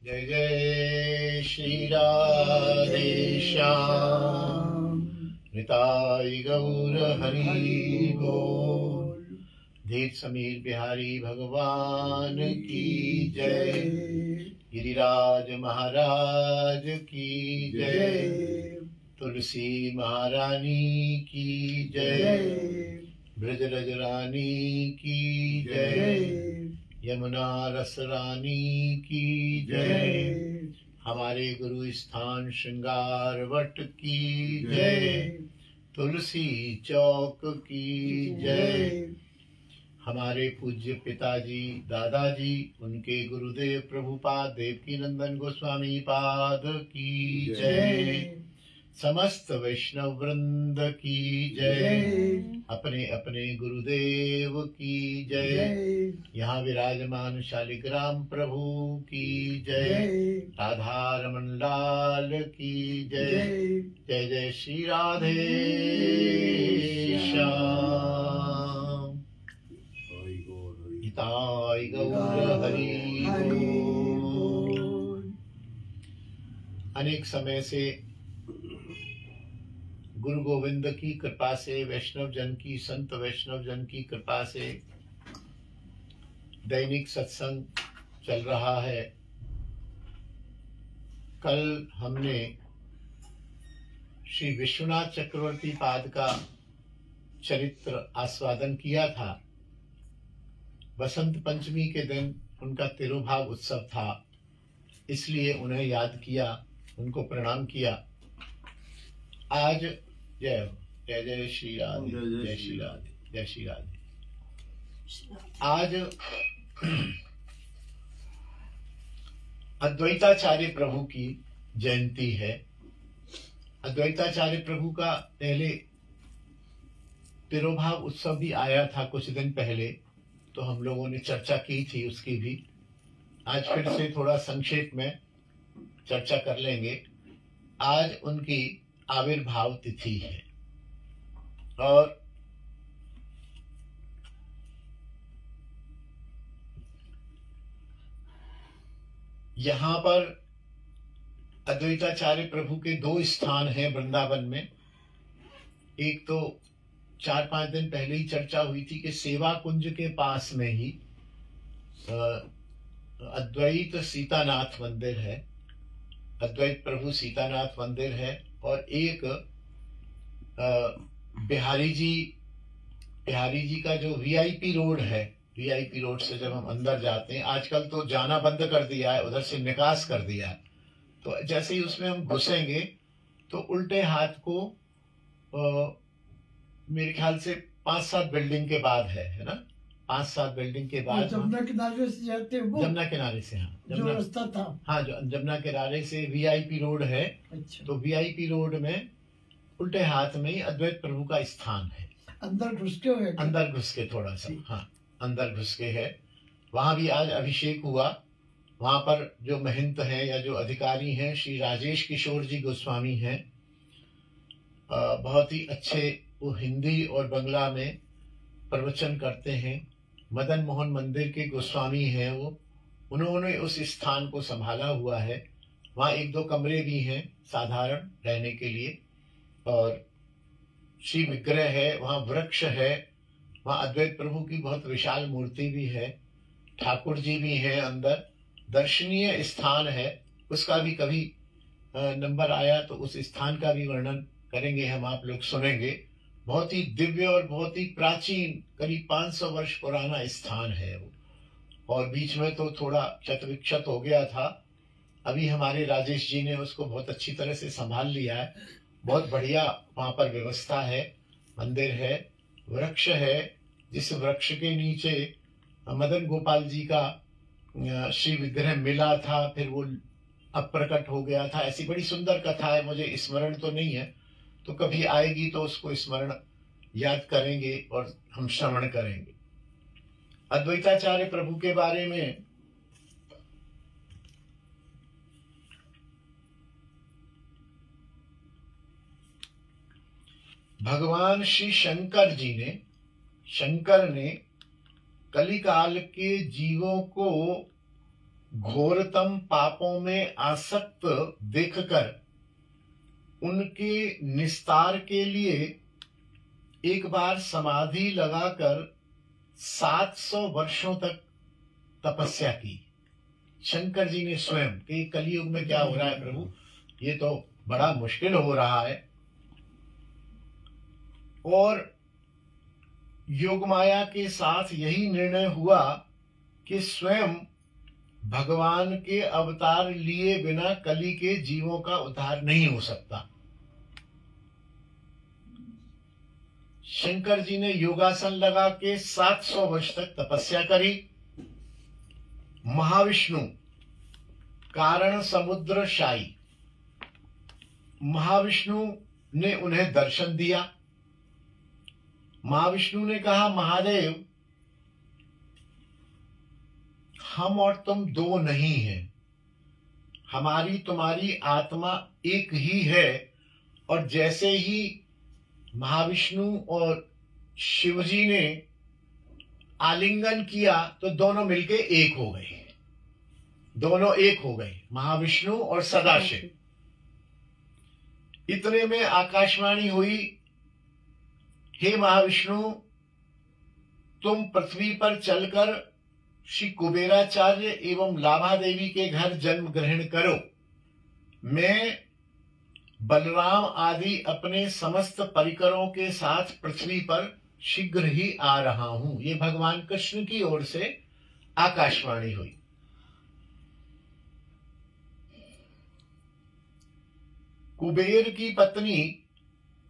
जय जय श्री राधे श्याम। निताई गौर हरि बोल। धीर समीर बिहारी भगवान की जय। गिरिराज महाराज की जय। तुलसी महारानी की जय। ब्रजरज रानी की जय। यमुना रस रानी की जय। हमारे गुरु स्थान श्रृंगार वट की जय। तुलसी चौक की जय। हमारे पूज्य पिताजी दादाजी उनके गुरुदेव प्रभुपाद देवकी नंदन गोस्वामी पाद की जय। समस्त वैष्णव वृंद की जय। अपने अपने गुरुदेव की जय। यहाँ विराजमान शालिग्राम प्रभु की जय। राधा रमन लाल की जय। जय जय श्री राधे श्याम। हिताय गौर हरि बोल। अनेक समय से गुरु गोविंद की कृपा से, वैष्णव जन की, संत वैष्णव जन की कृपा से दैनिक सत्संग चल रहा है। कल हमने श्री विश्वनाथ चक्रवर्ती पाद का चरित्र आस्वादन किया था। बसंत पंचमी के दिन उनका तिरुभाव उत्सव था, इसलिए उन्हें याद किया, उनको प्रणाम किया। आज जय जय जय श्री राधे, जय श्री राधे, जय श्री राधे। आज अद्वैताचार्य प्रभु की जयंती है। अद्वैताचार्य प्रभु का पहले तिरुभाव उत्सव भी आया था कुछ दिन पहले, तो हम लोगों ने चर्चा की थी उसकी भी। आज फिर से थोड़ा संक्षेप में चर्चा कर लेंगे। आज उनकी आविर्भाव तिथि है और यहाँ पर अद्वैताचार्य प्रभु के दो स्थान हैं वृंदावन में। एक तो 4-5 दिन पहले ही चर्चा हुई थी कि सेवा कुंज के पास में ही अद्वैत सीतानाथ मंदिर है, अद्वैत प्रभु सीतानाथ मंदिर है। और एक बिहारी जी का जो वीआईपी रोड है, वीआईपी रोड से जब हम अंदर जाते हैं, आजकल तो जाना बंद कर दिया है, उधर से निकास कर दिया है, तो जैसे ही उसमें हम घुसेंगे तो उल्टे हाथ को मेरे ख्याल से 5-7 बिल्डिंग के बाद है ना, 5-7 बिल्डिंग के बाद जमुना किनारे से जाते हैं, जमुना किनारे से, हाँ जो रास्ता था, हाँ जो जमुना किनारे से वीआईपी रोड है। अच्छा। तो वीआईपी रोड में उल्टे हाथ में ही अद्वैत प्रभु का स्थान है। अंदर घुस के हुए, अंदर घुस के थोड़ा सा, हाँ अंदर घुस के है। वहां भी आज अभिषेक हुआ। वहां पर जो महंत हैं या जो अधिकारी हैं, श्री राजेश किशोर जी गोस्वामी हैं। बहुत ही अच्छे वो हिंदी और बंगला में प्रवचन करते हैं। मदन मोहन मंदिर के गोस्वामी हैं वो, उन्होंने उस स्थान को संभाला हुआ है। वहाँ 1-2 कमरे भी हैं साधारण रहने के लिए, और श्री विग्रह है, वहाँ वृक्ष है, वहाँ अद्वैत प्रभु की बहुत विशाल मूर्ति भी है, ठाकुर जी भी हैं अंदर। दर्शनीय स्थान है, उसका भी कभी नंबर आया तो उस स्थान का भी वर्णन करेंगे हम, आप लोग सुनेंगे। बहुत ही दिव्य और बहुत ही प्राचीन, करीब 500 वर्ष पुराना स्थान है वो, और बीच में तो थोड़ा क्षत विक्षत हो गया था। अभी हमारे राजेश जी ने उसको बहुत अच्छी तरह से संभाल लिया है। बहुत बढ़िया वहां पर व्यवस्था है, मंदिर है, वृक्ष है, जिस वृक्ष के नीचे मदन गोपाल जी का श्री विग्रह मिला था, फिर वो अप्रकट हो गया था। ऐसी बड़ी सुंदर कथा है, मुझे स्मरण तो नहीं है, तो कभी आएगी तो उसको स्मरण याद करेंगे और हम श्रवण करेंगे। अद्वैताचार्य प्रभु के बारे में भगवान श्री शंकर ने कलिकाल के जीवों को घोरतम पापों में आसक्त देखकर उनके निस्तार के लिए एक बार समाधि लगाकर 700 वर्षों तक तपस्या की शंकर जी ने स्वयं कि कलयुग में क्या हो रहा है प्रभु, ये तो बड़ा मुश्किल हो रहा है। और योग माया के साथ यही निर्णय हुआ कि स्वयं भगवान के अवतार लिए बिना कली के जीवों का उद्धार नहीं हो सकता। शंकर जी ने योगासन लगा के 700 वर्ष तक तपस्या करी। महाविष्णु कारण समुद्र शाही महाविष्णु ने उन्हें दर्शन दिया। महाविष्णु ने कहा, महादेव हम और तुम दो नहीं हैं, हमारी तुम्हारी आत्मा एक ही है। और जैसे ही महाविष्णु और शिवजी ने आलिंगन किया तो दोनों मिलके एक हो गए, दोनों एक हो गए, महाविष्णु और सदाशिव। इतने में आकाशवाणी हुई, हे महाविष्णु तुम पृथ्वी पर चलकर श्री कुबेराचार्य एवं लाभा देवी के घर जन्म ग्रहण करो। मैं बलराम आदि अपने समस्त परिकरों के साथ पृथ्वी पर शीघ्र ही आ रहा हूं। ये भगवान कृष्ण की ओर से आकाशवाणी हुई। कुबेर की पत्नी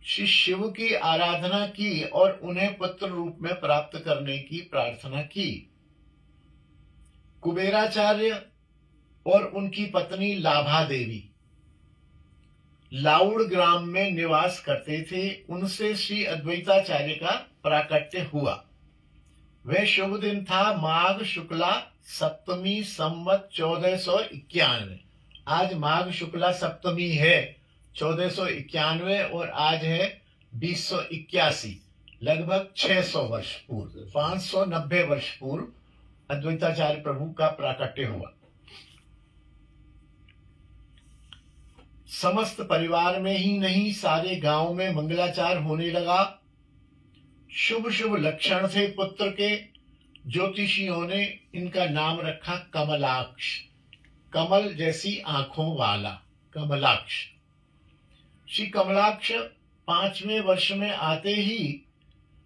श्री शिव की आराधना की और उन्हें पुत्र रूप में प्राप्त करने की प्रार्थना की। कुबेराचार्य और उनकी पत्नी लाभा देवी लाउड़ ग्राम में निवास करते थे। उनसे श्री अद्वैताचार्य का प्राकट्य हुआ। वह शुभ दिन था माघ शुक्ला सप्तमी संवत 1491। आज माघ शुक्ला सप्तमी है 1491 और आज है 2081, लगभग 600 वर्ष पूर्व, 590 वर्ष पूर्व अद्वैताचार्य प्रभु का प्राकट्य हुआ। समस्त परिवार में ही नहीं सारे गांव में मंगलाचार होने लगा। शुभ शुभ लक्षण थे पुत्र के। ज्योतिषियों ने इनका नाम रखा कमलाक्ष, कमल जैसी आंखों वाला कमलाक्ष। श्री कमलाक्ष 5वें वर्ष में आते ही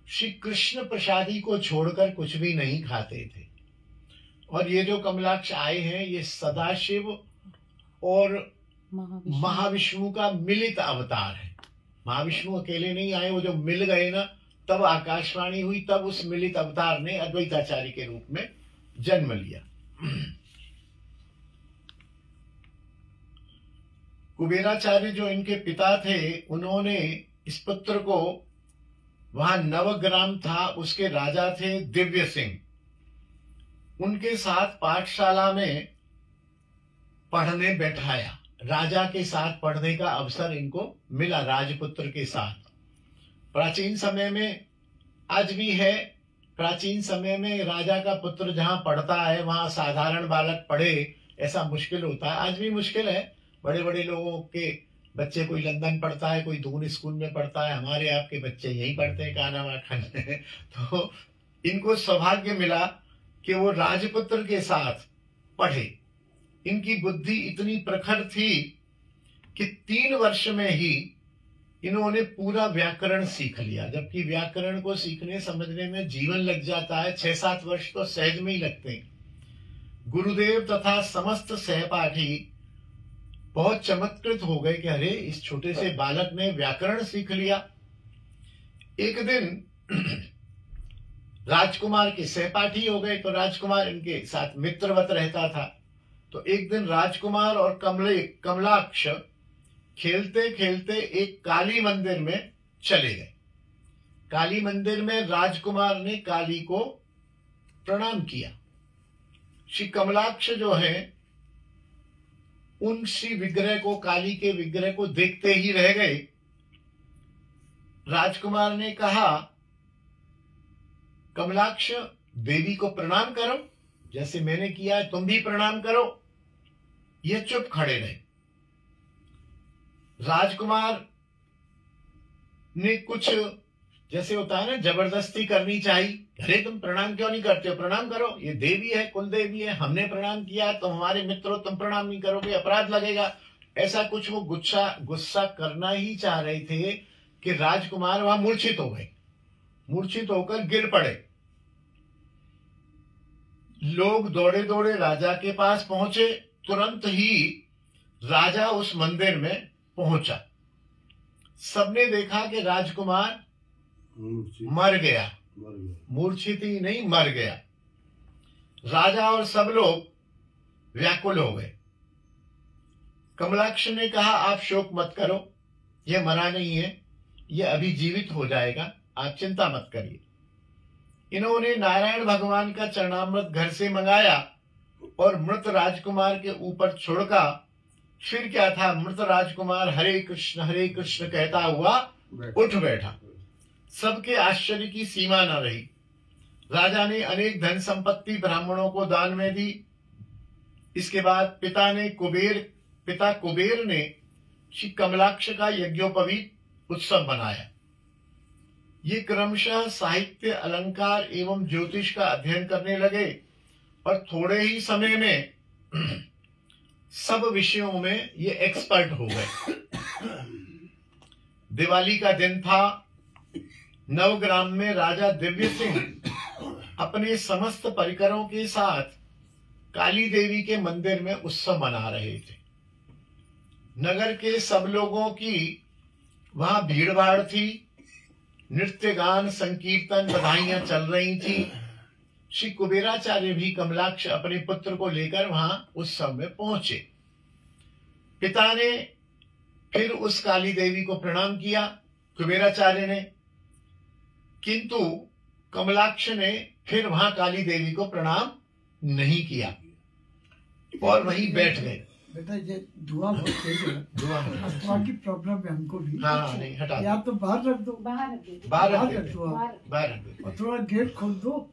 श्री कृष्ण प्रसादी को छोड़कर कुछ भी नहीं खाते थे। और ये जो कमलाक्ष आए हैं ये सदाशिव और महाविष्णु का मिलित अवतार है। महाविष्णु अकेले नहीं आए, वो जो मिल गए ना तब आकाशवाणी हुई, तब उस मिलित अवतार ने अद्वैताचार्य के रूप में जन्म लिया। कुबेराचार्य जो इनके पिता थे उन्होंने इस पुत्र को, वहां नवग्राम था, उसके राजा थे दिव्य सिंह, उनके साथ पाठशाला में पढ़ने बैठाया। राजा के साथ पढ़ने का अवसर इनको मिला, राजपुत्र के साथ। प्राचीन समय में आज भी है, प्राचीन समय में राजा का पुत्र जहां पढ़ता है वहां साधारण बालक पढ़े ऐसा मुश्किल होता है। आज भी मुश्किल है। बड़े बड़े लोगों के बच्चे, कोई लंदन पढ़ता है, कोई दून स्कूल में पढ़ता है, हमारे आपके बच्चे यहीं पढ़ते हैं कानावाखन में। तो इनको सौभाग्य मिला कि वो राजपुत्र के साथ पढ़े। इनकी बुद्धि इतनी प्रखर थी कि 3 वर्ष में ही इन्होंने पूरा व्याकरण सीख लिया। जबकि व्याकरण को सीखने समझने में जीवन लग जाता है, 6-7 वर्ष तो सहज में ही लगते हैं। गुरुदेव तथा समस्त सहपाठी बहुत चमत्कृत हो गए कि अरे इस छोटे से बालक ने व्याकरण सीख लिया। एक दिन राजकुमार के सहपाठी हो गए, तो राजकुमार इनके साथ मित्रवत रहता था। तो एक दिन राजकुमार और कमलाक्ष खेलते खेलते एक काली मंदिर में चले गए। काली मंदिर में राजकुमार ने काली को प्रणाम किया। श्री कमलाक्ष जो है उन श्री विग्रह को, काली के विग्रह को देखते ही रह गए। राजकुमार ने कहा, कमलाक्ष देवी को प्रणाम करो। जैसे मैंने किया है तुम भी प्रणाम करो। ये चुप खड़े रहे। राजकुमार ने कुछ जैसे होता है ना, जबरदस्ती करनी चाहिए, अरे तुम प्रणाम क्यों नहीं करते हो, प्रणाम करो, ये देवी है, कुल देवी है, हमने प्रणाम किया तो हमारे मित्रों तुम प्रणाम नहीं करोगे, अपराध लगेगा। ऐसा कुछ वो गुस्सा करना ही चाह रहे थे कि राजकुमार वहां मूर्छित हो गए, मूर्छित होकर गिर पड़े। लोग दौड़े दौड़े राजा के पास पहुंचे। तुरंत ही राजा उस मंदिर में पहुंचा। सबने देखा कि राजकुमार मर गया, मूर्छित ही नहीं मर गया। राजा और सब लोग व्याकुल हो गए। कमलाक्ष ने कहा आप शोक मत करो, यह मरा नहीं है, यह अभी जीवित हो जाएगा, आप चिंता मत करिए। इन्होंने नारायण भगवान का चरणामृत घर से मंगाया और मृत राजकुमार के ऊपर छिड़का। फिर क्या था, मृत राजकुमार हरे कृष्ण कहता हुआ उठ बैठा। सबके आश्चर्य की सीमा न रही। राजा ने अनेक धन संपत्ति ब्राह्मणों को दान में दी। इसके बाद पिता कुबेर ने श्री कमलाक्ष का यज्ञोपवीत उत्सव बनाया। ये क्रमशः साहित्य, अलंकार एवं ज्योतिष का अध्ययन करने लगे और थोड़े ही समय में सब विषयों में ये एक्सपर्ट हो गए। दिवाली का दिन था। नवग्राम में राजा दिव्य सिंह अपने समस्त परिकरों के साथ काली देवी के मंदिर में उत्सव मना रहे थे। नगर के सब लोगों की वहां भीड़ भाड़ थी। नृत्य, गान, संकीर्तन, बधाइयां चल रही थी। श्री कुबेराचार्य भी कमलाक्ष अपने पुत्र को लेकर वहां उत्सव में पहुंचे। पिता ने फिर उस काली देवी को प्रणाम किया, कुबेराचार्य ने, किंतु कमलाक्ष ने फिर वहां काली देवी को प्रणाम नहीं किया और वहीं बैठ गए। बेटा ये धुआं बहुत तेज है, धुआं की प्रॉब्लम है हमको भी। हाँ नहीं हटा या तो बाहर रख दो, बाहर रख दो, और थोड़ा गेट खोल दो,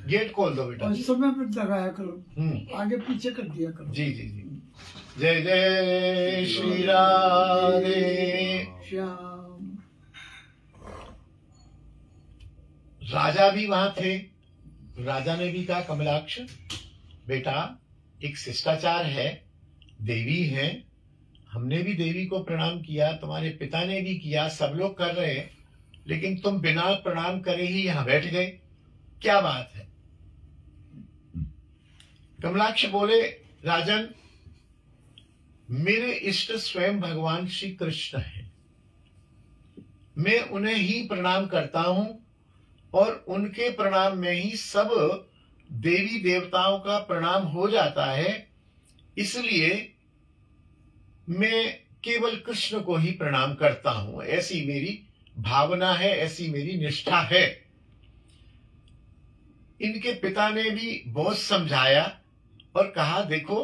गेट खोल दो बेटा, और इस समय में लगाया करो, आगे पीछे कर दिया करो। जी जी जी। जय जय श्री राधे श्याम। राजा भी वहां थे। राजा ने भी कहा कमलाक्ष बेटा, एक शिष्टाचार है, देवी है, हमने भी देवी को प्रणाम किया, तुम्हारे पिता ने भी किया, सब लोग कर रहे हैं, लेकिन तुम बिना प्रणाम करे ही यहां बैठ गए, क्या बात है। कमलाक्ष बोले राजन, मेरे इष्ट स्वयं भगवान श्री कृष्ण है, मैं उन्हें ही प्रणाम करता हूं और उनके प्रणाम में ही सब देवी देवताओं का प्रणाम हो जाता है, इसलिए मैं केवल कृष्ण को ही प्रणाम करता हूं। ऐसी मेरी भावना है, ऐसी मेरी निष्ठा है। इनके पिता ने भी बहुत समझाया और कहा देखो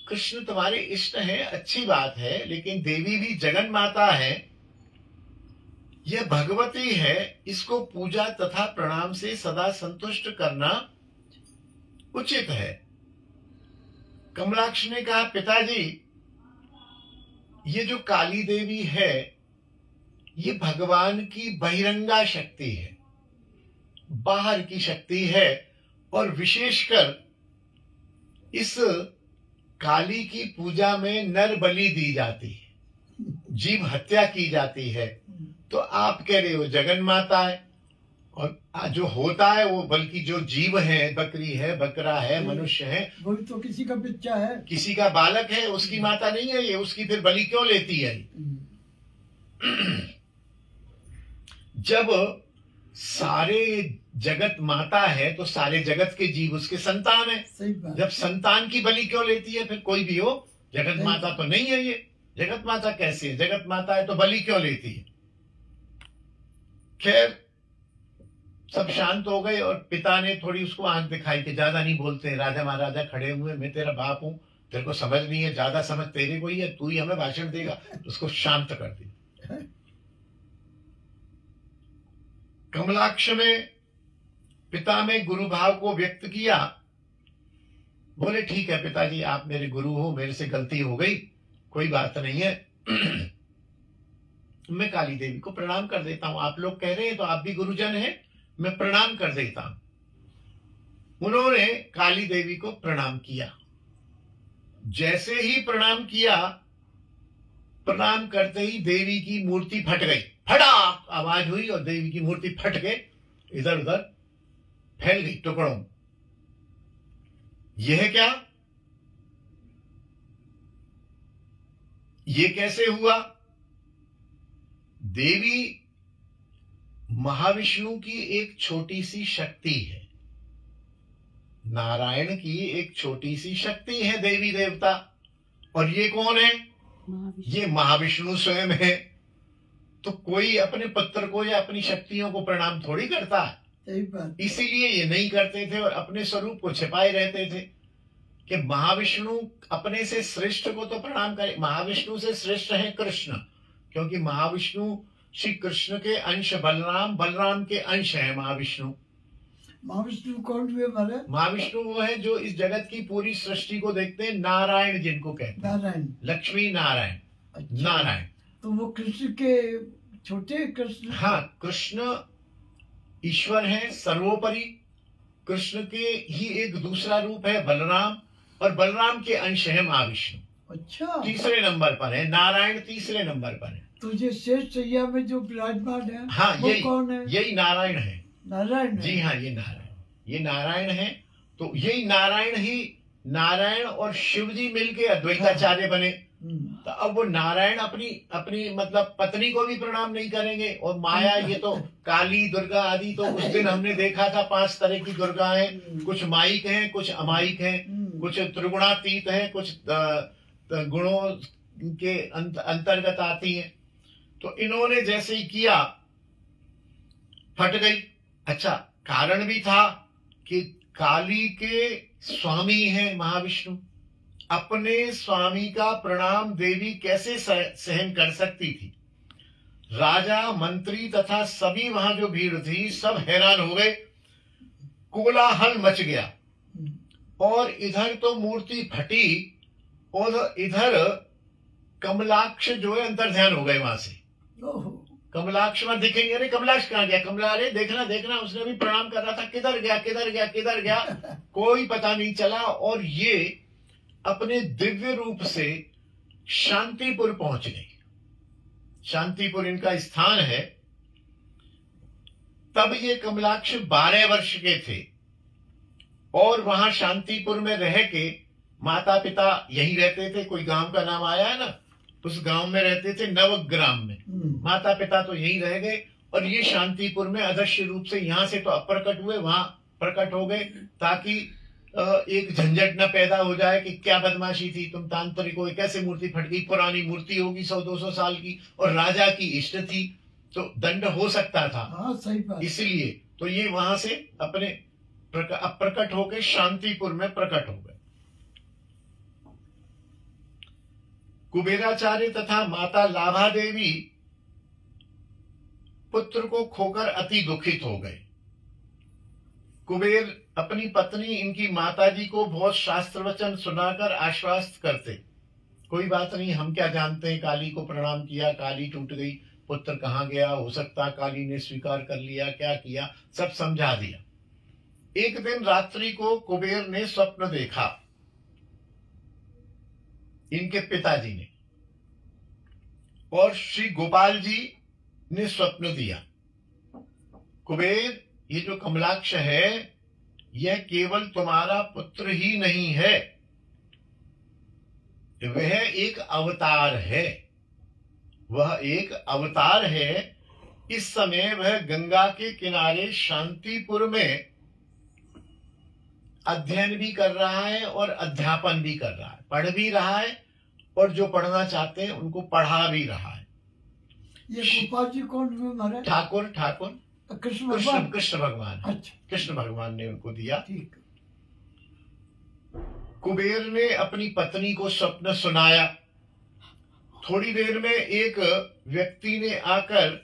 कृष्ण तुम्हारे इष्ट हैं, अच्छी बात है, लेकिन देवी भी जगन माता है, यह भगवती है, इसको पूजा तथा प्रणाम से सदा संतुष्ट करना उचित है। कमलाक्ष ने कहा पिताजी, ये जो काली देवी है ये भगवान की बहिरंगा शक्ति है, बाहर की शक्ति है, और विशेषकर इस काली की पूजा में नर बलि दी जाती है, जीव हत्या की जाती है। तो आप कह रहे हो जगन माता है, और जो होता है वो बल्कि जो जीव है, बकरी है, बकरा है, मनुष्य है, वो तो किसी का बच्चा है, किसी का बालक है, उसकी माता नहीं है ये, उसकी फिर बलि क्यों लेती है। जब सारे जगत माता है तो सारे जगत के जीव उसके संतान है, सही बात। जब संतान की बलि क्यों लेती है फिर कोई भी हो, जगत माता तो नहीं है ये, जगत माता कैसे है, जगत माता है तो बलि क्यों लेती है। खैर सब शांत हो गए और पिता ने थोड़ी उसको आंख दिखाई कि ज्यादा नहीं बोलते, राजा महाराजा खड़े हुए, मैं तेरा बाप हूं, तेरे को समझ नहीं है, ज्यादा समझ तेरे को ही है, तू ही हमें भाषण देगा, उसको शांत कर दिया। कमलाक्ष ने पिता में गुरु भाव को व्यक्त किया। बोले ठीक है पिताजी, आप मेरे गुरु हो, मेरे से गलती हो गई, कोई बात नहीं है, मैं काली देवी को प्रणाम कर देता हूं। आप लोग कह रहे हैं तो आप भी गुरुजन हैं, मैं प्रणाम कर देता हूं। उन्होंने काली देवी को प्रणाम किया। जैसे ही प्रणाम किया, प्रणाम करते ही देवी की मूर्ति फट गई, फटाक आवाज हुई और देवी की मूर्ति फट के इधर उधर फैल गई टुकड़ों में। यह क्या, ये कैसे हुआ? देवी महाविष्णु की एक छोटी सी शक्ति है, नारायण की एक छोटी सी शक्ति है देवी देवता। और ये कौन है? ये महाविष्णु स्वयं है। तो कोई अपने पुत्र को या अपनी शक्तियों को प्रणाम थोड़ी करता है। इसीलिए ये नहीं करते थे और अपने स्वरूप को छिपाए रहते थे कि महाविष्णु अपने से श्रेष्ठ को तो प्रणाम करे। महाविष्णु से श्रेष्ठ है कृष्ण, क्योंकि महाविष्णु श्री कृष्ण के अंश बलराम, बलराम के अंश है महाविष्णु। महाविष्णु कौन हुए हमारे? महाविष्णु वो है जो इस जगत की पूरी सृष्टि को देखते हैं, नारायण जिनको कहते हैं, नारायण, लक्ष्मी नारायण। अच्छा। नारायण तो वो कृष्ण के छोटे कृष्ण? हाँ, कृष्ण ईश्वर है सर्वोपरि। कृष्ण के ही एक दूसरा रूप है बलराम, और बलराम के अंश है महाविष्णु। अच्छा, तीसरे नंबर पर है नारायण, तीसरे नंबर पर है। तो ये शेष सैया में जो विराजमान है, हाँ, वो यही कौन है? यही नारायण है। नारायण है। जी हाँ, ये नारायण है। तो यही नारायण ही, नारायण और शिव जी मिलके अद्वैताचार्य बने। तो अब वो नारायण अपनी मतलब पत्नी को भी प्रणाम नहीं करेंगे, और माया ये तो काली दुर्गा आदि, तो उस दिन हमने देखा था 5 तरह की दुर्गाएं, कुछ माइक हैं, कुछ अमाइक हैं, कुछ त्रिगुणातीत हैं, कुछ गुणों के अंतर्गत आती हैं। तो इन्होंने जैसे ही किया, फट गई। अच्छा, कारण भी था कि काली के स्वामी हैं महाविष्णु, अपने स्वामी का प्रणाम देवी कैसे सहन कर सकती थी? राजा मंत्री तथा सभी वहां जो भीड़ थी सब हैरान हो गए, कोलाहल मच गया। और इधर तो मूर्ति फटी और इधर कमलाक्ष जो है अंतर्ध्यान हो गए वहां से। कमलाक्ष में दिखेंगे, अरे कमलाक्ष कहाँ गया? कमला, अरे देखना देखना, उसने भी प्रणाम कर रहा था, किधर गया किधर गया किधर गया, कोई पता नहीं चला। और ये अपने दिव्य रूप से शांतिपुर पहुंच गई। शांतिपुर इनका स्थान है। तब ये कमलाक्ष 12 वर्ष के थे और वहां शांतिपुर में रह के माता पिता यही रहते थे। कोई गांव का नाम आया है ना, उस गांव में रहते थे, नवग्राम में। माता पिता तो यही रह गए और ये शांतिपुर में अदृश्य रूप से, यहां से तो अप्रकट हुए, वहां प्रकट हो गए, ताकि एक झंझट न पैदा हो जाए कि क्या बदमाशी थी, तुम तांत्रिक हो, कैसे मूर्ति फट गई, पुरानी मूर्ति होगी 100-200 साल की और राजा की इष्ट थी, तो दंड हो सकता था। हाँ, सही बात। इसलिए तो ये वहां से अपने अप्रकट होकर शांतिपुर में प्रकट हो गए। कुबेराचार्य तथा माता लाभा देवी पुत्र को खोकर अति दुखित हो गए। कुबेर अपनी पत्नी इनकी माताजी को बहुत शास्त्र वचन सुनाकर आश्वस्त करते, कोई बात नहीं, हम क्या जानते हैं, काली को प्रणाम किया, काली टूट गई, पुत्र कहाँ गया, हो सकता काली ने स्वीकार कर लिया, क्या किया, सब समझा दिया। एक दिन रात्रि को कुबेर ने स्वप्न देखा, इनके पिताजी ने, और श्री गोपाल जी ने स्वप्न दिया। कुबेर, ये जो कमलाक्ष है यह केवल तुम्हारा पुत्र ही नहीं है, वह एक अवतार है, वह एक अवतार है। इस समय वह गंगा के किनारे शांतिपुर में अध्ययन भी कर रहा है और अध्यापन भी कर रहा है, पढ़ भी रहा है और जो पढ़ना चाहते हैं उनको पढ़ा भी रहा है। ये गोपाल जी कौन हुए हमारे? ठाकुर कृष्ण भगवान। कृष्ण भगवान। अच्छा, कृष्ण भगवान ने उनको दिया। ठीक। कुबेर ने अपनी पत्नी को स्वप्न सुनाया। थोड़ी देर में एक व्यक्ति ने आकर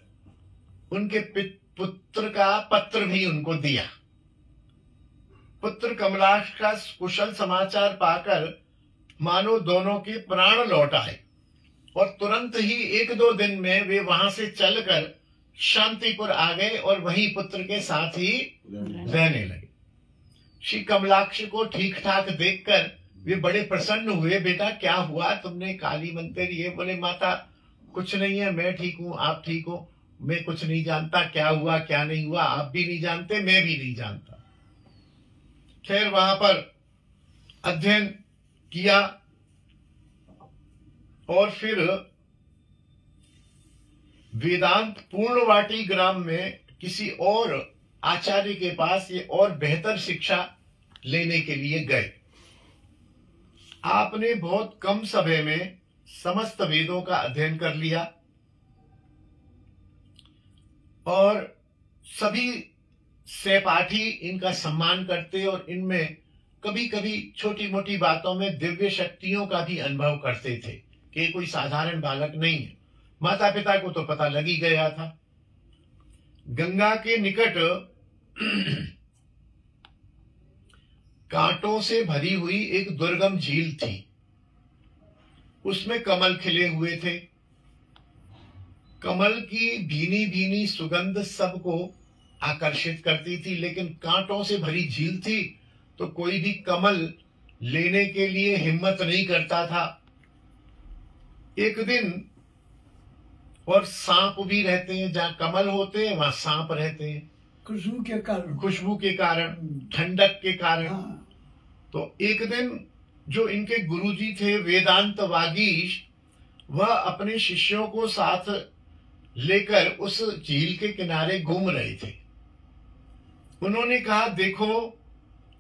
उनके पुत्र का पत्र भी उनको दिया। पुत्र कमलाक्ष का कुशल समाचार पाकर मानो दोनों के प्राण लौट आए और तुरंत ही 1-2 दिन में वे वहां से चलकर शांतिपुर आ गए और वहीं पुत्र के साथ ही रहने लगे। श्री कमलाक्ष को ठीक ठाक देखकर वे बड़े प्रसन्न हुए। बेटा क्या हुआ, तुमने काली मंदिर ये? बोले माता कुछ नहीं है, मैं ठीक हूँ, आप ठीक हो, मैं कुछ नहीं जानता, क्या हुआ क्या नहीं हुआ आप भी नहीं जानते, मैं भी नहीं जानता। खैर वहां पर अध्ययन किया और फिर वेदांत पूर्णवाटी ग्राम में किसी और आचार्य के पास ये और बेहतर शिक्षा लेने के लिए गए। आपने बहुत कम समय में समस्त वेदों का अध्ययन कर लिया और सभी सहपाठी इनका सम्मान करते और इनमें कभी कभी छोटी मोटी बातों में दिव्य शक्तियों का भी अनुभव करते थे कि ये कोई साधारण बालक नहीं है। माता पिता को तो पता लग ही गया था। गंगा के निकट कांटों से भरी हुई एक दुर्गम झील थी। उसमें कमल खिले हुए थे। कमल की भीनी भीनी सुगंध सबको आकर्षित करती थी, लेकिन कांटों से भरी झील थी तो कोई भी कमल लेने के लिए हिम्मत नहीं करता था। एक दिन, और सांप भी रहते हैं, जहां कमल होते हैं वहां सांप रहते हैं, खुशबू के कारण, खुशबू के कारण, ठंडक के कारण। हाँ। तो एक दिन जो इनके गुरुजी थे वेदांत वागीश, वह अपने शिष्यों को साथ लेकर उस झील के किनारे घूम रहे थे। उन्होंने कहा देखो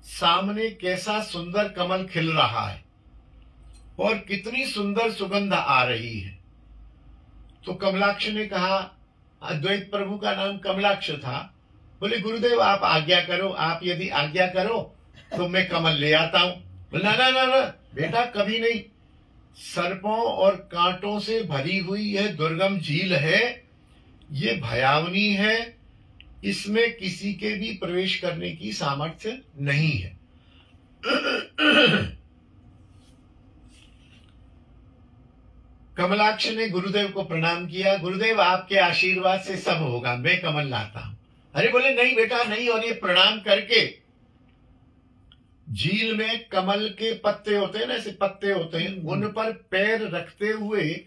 सामने कैसा सुंदर कमल खिल रहा है और कितनी सुंदर सुगंध आ रही है। तो कमलाक्ष ने कहा, अद्वैत प्रभु का नाम कमलाक्ष था, बोले गुरुदेव आप आज्ञा करो, आप यदि आज्ञा करो तो मैं कमल ले आता हूं। बोला ना ना ना बेटा कभी नहीं, सर्पों और कांटों से भरी हुई यह दुर्गम झील है, ये भयावनी है, इसमें किसी के भी प्रवेश करने की सामर्थ्य नहीं है। कमलाक्ष ने गुरुदेव को प्रणाम किया। गुरुदेव आपके आशीर्वाद से सब होगा, मैं कमल लाता हूं। अरे बोले नहीं बेटा नहीं। और ये प्रणाम करके झील में कमल के पत्ते होते हैं ना, ऐसे पत्ते होते हैं, उन पर पैर रखते हुए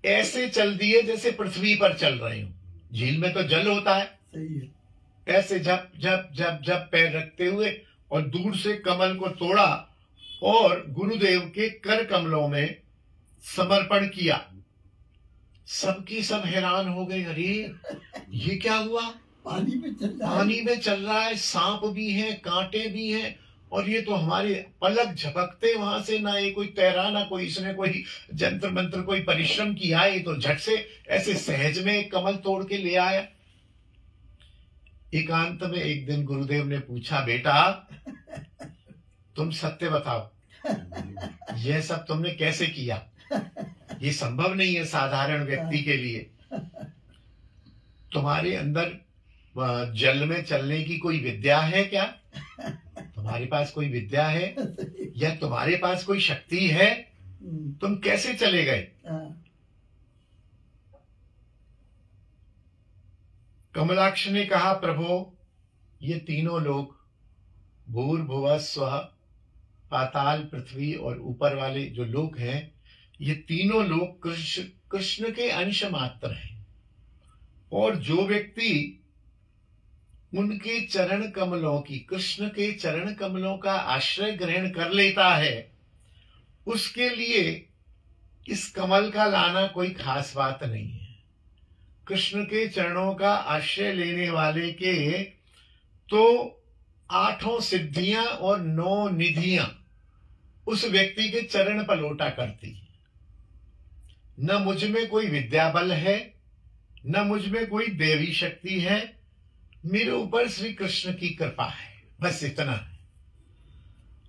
ऐसे चल दिए जैसे पृथ्वी पर चल रहे हो। झील में तो जल होता है, सही है। ऐसे झप झप झप झप पैर रखते हुए और दूर से कमल को तोड़ा और गुरुदेव के कर कमलों में समर्पण किया। सबकी सब हैरान हो गए, अरे ये क्या हुआ, पानी में चल रहा है, पानी में चल रहा है, सांप भी हैं, कांटे भी हैं, और ये तो हमारे पलक झपकते वहां से, ना ये कोई तैरा ना कोई इसने कोई जंत्र मंत्र कोई परिश्रम किया, ये तो झट से ऐसे सहज में कमल तोड़ के ले आया। एकांत में एक दिन गुरुदेव ने पूछा, बेटा तुम सत्य बताओ, यह सब तुमने कैसे किया? ये संभव नहीं है साधारण व्यक्ति के लिए। तुम्हारे अंदर जल में चलने की कोई विद्या है क्या? तुम्हारे पास कोई विद्या है या तुम्हारे पास कोई शक्ति है? तुम कैसे चले गए? कमलाक्ष ने कहा, प्रभु ये तीनों लोग भूर्भुवः स्वः, पाताल, पृथ्वी और ऊपर वाले जो लोग हैं, ये तीनों लोग कृष्ण के अंश मात्र हैं। और जो व्यक्ति उनके चरण कमलों की, कृष्ण के चरण कमलों का आश्रय ग्रहण कर लेता है, उसके लिए इस कमल का लाना कोई खास बात नहीं है। कृष्ण के चरणों का आश्रय लेने वाले के तो 8 सिद्धियां और 9 निधियां उस व्यक्ति के चरण पलोटा करती है। न मुझ में कोई विद्या बल है, न मुझ में कोई देवी शक्ति है, मेरे ऊपर श्री कृष्ण की कृपा है, बस इतना है।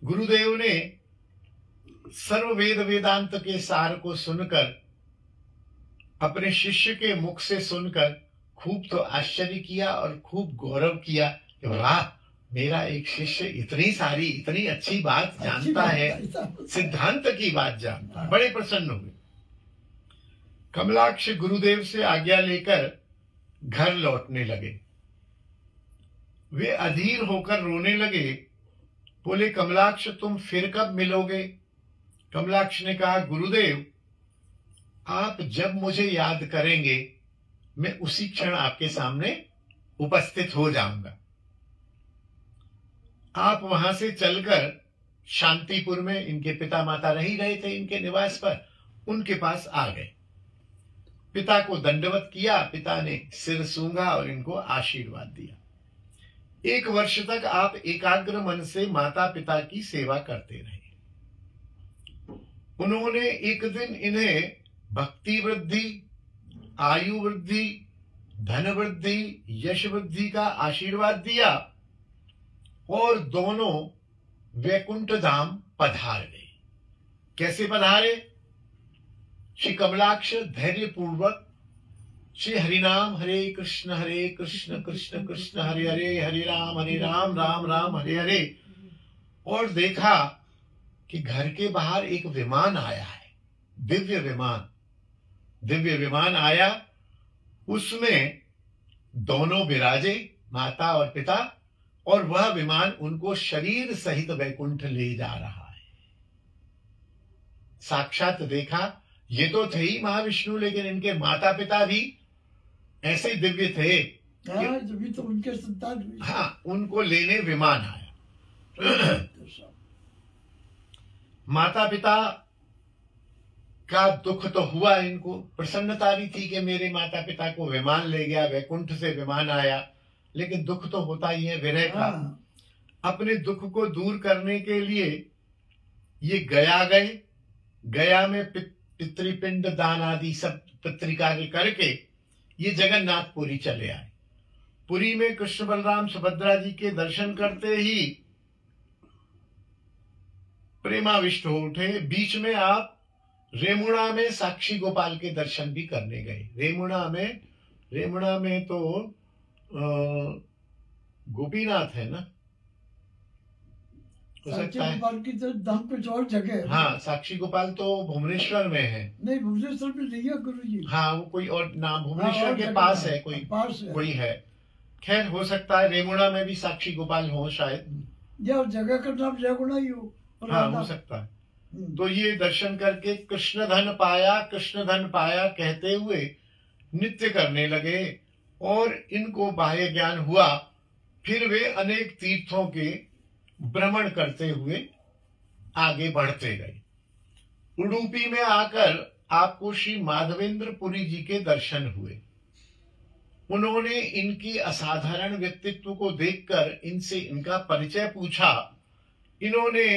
गुरुदेव ने सर्व वेद वेदांत के सार को सुनकर, अपने शिष्य के मुख से सुनकर खूब तो आश्चर्य किया और खूब गौरव किया कि वाह, मेरा एक शिष्य इतनी सारी इतनी अच्छी बात जानता है, सिद्धांत की बात जानता है। बड़े प्रसन्न हुए। कमलाक्ष गुरुदेव से आज्ञा लेकर घर लौटने लगे। वे अधीर होकर रोने लगे। बोले, कमलाक्ष तुम फिर कब मिलोगे? कमलाक्ष ने कहा, गुरुदेव आप जब मुझे याद करेंगे मैं उसी क्षण आपके सामने उपस्थित हो जाऊंगा। आप वहां से चलकर शांतिपुर में, इनके पिता माता रही रहे थे इनके निवास पर, उनके पास आ गए। पिता को दंडवत किया। पिता ने सिर सूंघा और इनको आशीर्वाद दिया। 1 वर्ष तक आप एकाग्र मन से माता पिता की सेवा करते रहे। उन्होंने एक दिन इन्हें भक्ति वृद्धि, आयु वृद्धि, धन वृद्धि, यश वृद्धि का आशीर्वाद दिया और दोनों वैकुंठ धाम पधार गए। कैसे पधारे? श्री कमलाक्ष धैर्य पूर्वक श्री हरिनाम हरे कृष्ण कृष्ण कृष्ण हरे हरे, हरे राम राम राम हरे हरे। और देखा कि घर के बाहर एक विमान आया है, दिव्य विमान आया। उसमें दोनों विराजे, माता और पिता, और वह विमान उनको शरीर सहित वैकुंठ ले जा रहा है। साक्षात देखा, ये तो थे ही महाविष्णु, लेकिन इनके माता पिता भी ऐसे दिव्य थे। जब तो उनके संतान हुई। हाँ, उनको लेने विमान आया। माता पिता का दुख तो हुआ, इनको प्रसन्नता भी थी कि मेरे माता पिता को विमान ले गया, वैकुंठ से विमान आया, लेकिन दुख तो होता ही है, विरह का। अपने दुख को दूर करने के लिए ये गया गए। गया में पितृपिंड दान आदि सब पितृकार्य करके ये जगन्नाथपुरी चले आए। पुरी में कृष्ण बलराम सुभद्रा जी के दर्शन करते ही प्रेमाविष्ट हो उठे। बीच में आप रेमुणा में साक्षी गोपाल के दर्शन भी करने गए। रेमुणा में तो गोपीनाथ है ना, हो सकता है। गोपाल की तो धाम कुछ और जगह है। हाँ, साक्षी गोपाल तो भुवनेश्वर में है। नहीं, भुवनेश्वर में नहीं है गुरु जी। हाँ, वो कोई और नाम, भुवनेश्वर के पास है, कोई है। खैर, हो सकता है रेमुणा में भी साक्षी गोपाल हो शायद, या जगह का नाम रेमुणा ही हो। हाँ, हो सकता है। तो ये दर्शन करके कृष्ण धन पाया कहते हुए नित्य करने लगे और इनको बाह्य ज्ञान हुआ। फिर वे अनेक तीर्थों के भ्रमण करते हुए आगे बढ़ते गए। उडुपी में आकर आपको श्री माधवेंद्र पुरी जी के दर्शन हुए। उन्होंने इनकी असाधारण व्यक्तित्व को देखकर इनसे इनका परिचय पूछा। इन्होंने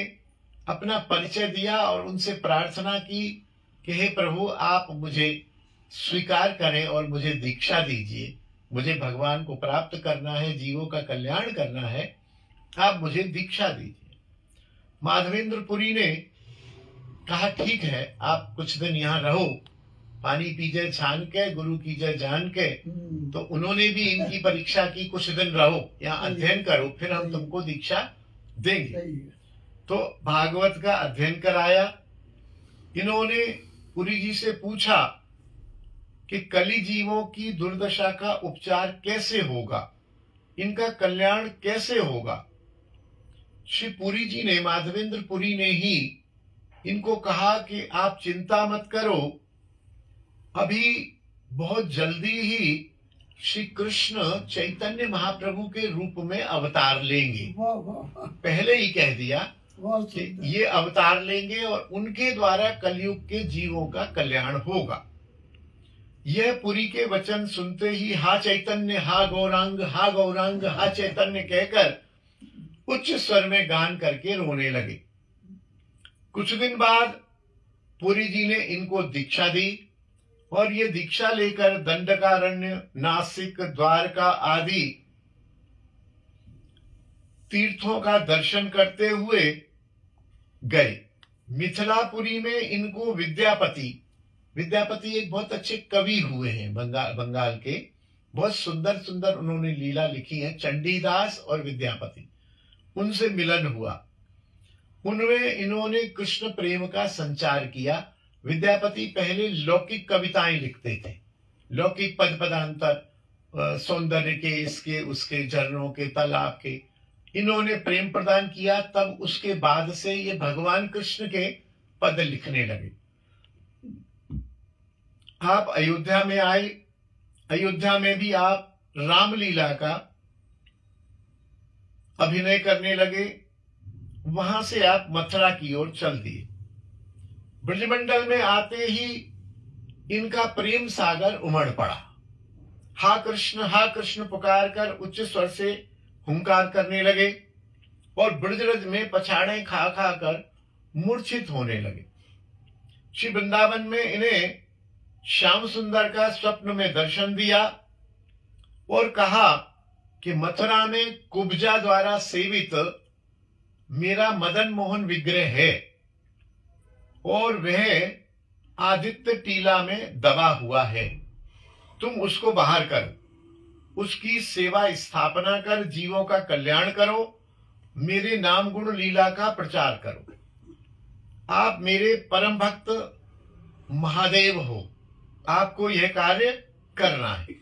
अपना परिचय दिया और उनसे प्रार्थना की कि हे प्रभु, आप मुझे स्वीकार करें और मुझे दीक्षा दीजिए। मुझे भगवान को प्राप्त करना है, जीवों का कल्याण करना है, आप मुझे दीक्षा दीजिए। माधवेंद्र पुरी ने कहा, ठीक है, आप कुछ दिन यहाँ रहो, पानी पीजे छान के, गुरु कीजे जान के। तो उन्होंने भी इनकी परीक्षा की, कुछ दिन रहो यहाँ, अध्ययन करो, फिर हम तुमको दीक्षा देंगे। तो भागवत का अध्ययन कराया। इन्होंने पुरी जी से पूछा कि कली जीवों की दुर्दशा का उपचार कैसे होगा, इनका कल्याण कैसे होगा। श्री पुरी जी ने, माधवेंद्र पुरी ने ही इनको कहा कि आप चिंता मत करो, अभी बहुत जल्दी ही श्री कृष्ण चैतन्य महाप्रभु के रूप में अवतार लेंगे। पहले ही कह दिया कि ये अवतार लेंगे और उनके द्वारा कलयुग के जीवों का कल्याण होगा। यह पुरी के वचन सुनते ही हा चैतन्य, हा गौरांग, हा गौरांग, हा चैतन्य कहकर उच्च स्वर में गान करके रोने लगे। कुछ दिन बाद पुरी जी ने इनको दीक्षा दी और ये दीक्षा लेकर दंडकारण्य, नासिक, द्वारका आदि तीर्थों का दर्शन करते हुए गए। मिथिलापुरी में इनको विद्यापति एक बहुत अच्छे कवि हुए हैं, बंगाल के। बहुत सुंदर सुंदर उन्होंने लीला लिखी है, चंडीदास और विद्यापति। उनसे मिलन हुआ। उनमें इन्होंने कृष्ण प्रेम का संचार किया। विद्यापति पहले लौकिक कविताएं लिखते थे, लौकिक पद पदांतर, सौंदर्य के, इसके उसके, झरनों के, तालाब के, इन्होंने प्रेम प्रदान किया। तब उसके बाद से ये भगवान कृष्ण के पद लिखने लगे। आप अयोध्या में आए, अयोध्या में भी आप रामलीला का अभिनय करने लगे। वहां से आप मथुरा की ओर चल दिए। ब्रजमंडल में आते ही इनका प्रेम सागर उमड़ पड़ा। हा कृष्ण पुकार कर उच्च स्वर से हुंकार करने लगे और ब्रजरज में पछाड़े खा खा कर मूर्छित होने लगे। श्री वृंदावन में इन्हें श्याम सुंदर का स्वप्न में दर्शन दिया और कहा कि मथुरा में कुब्जा द्वारा सेवित मेरा मदन मोहन विग्रह है और वह आदित्य टीला में दबा हुआ है। तुम उसको बाहर करो, उसकी सेवा स्थापना कर जीवों का कल्याण करो, मेरे नाम गुण लीला का प्रचार करो। आप मेरे परम भक्त महादेव हो, आपको यह कार्य करना है।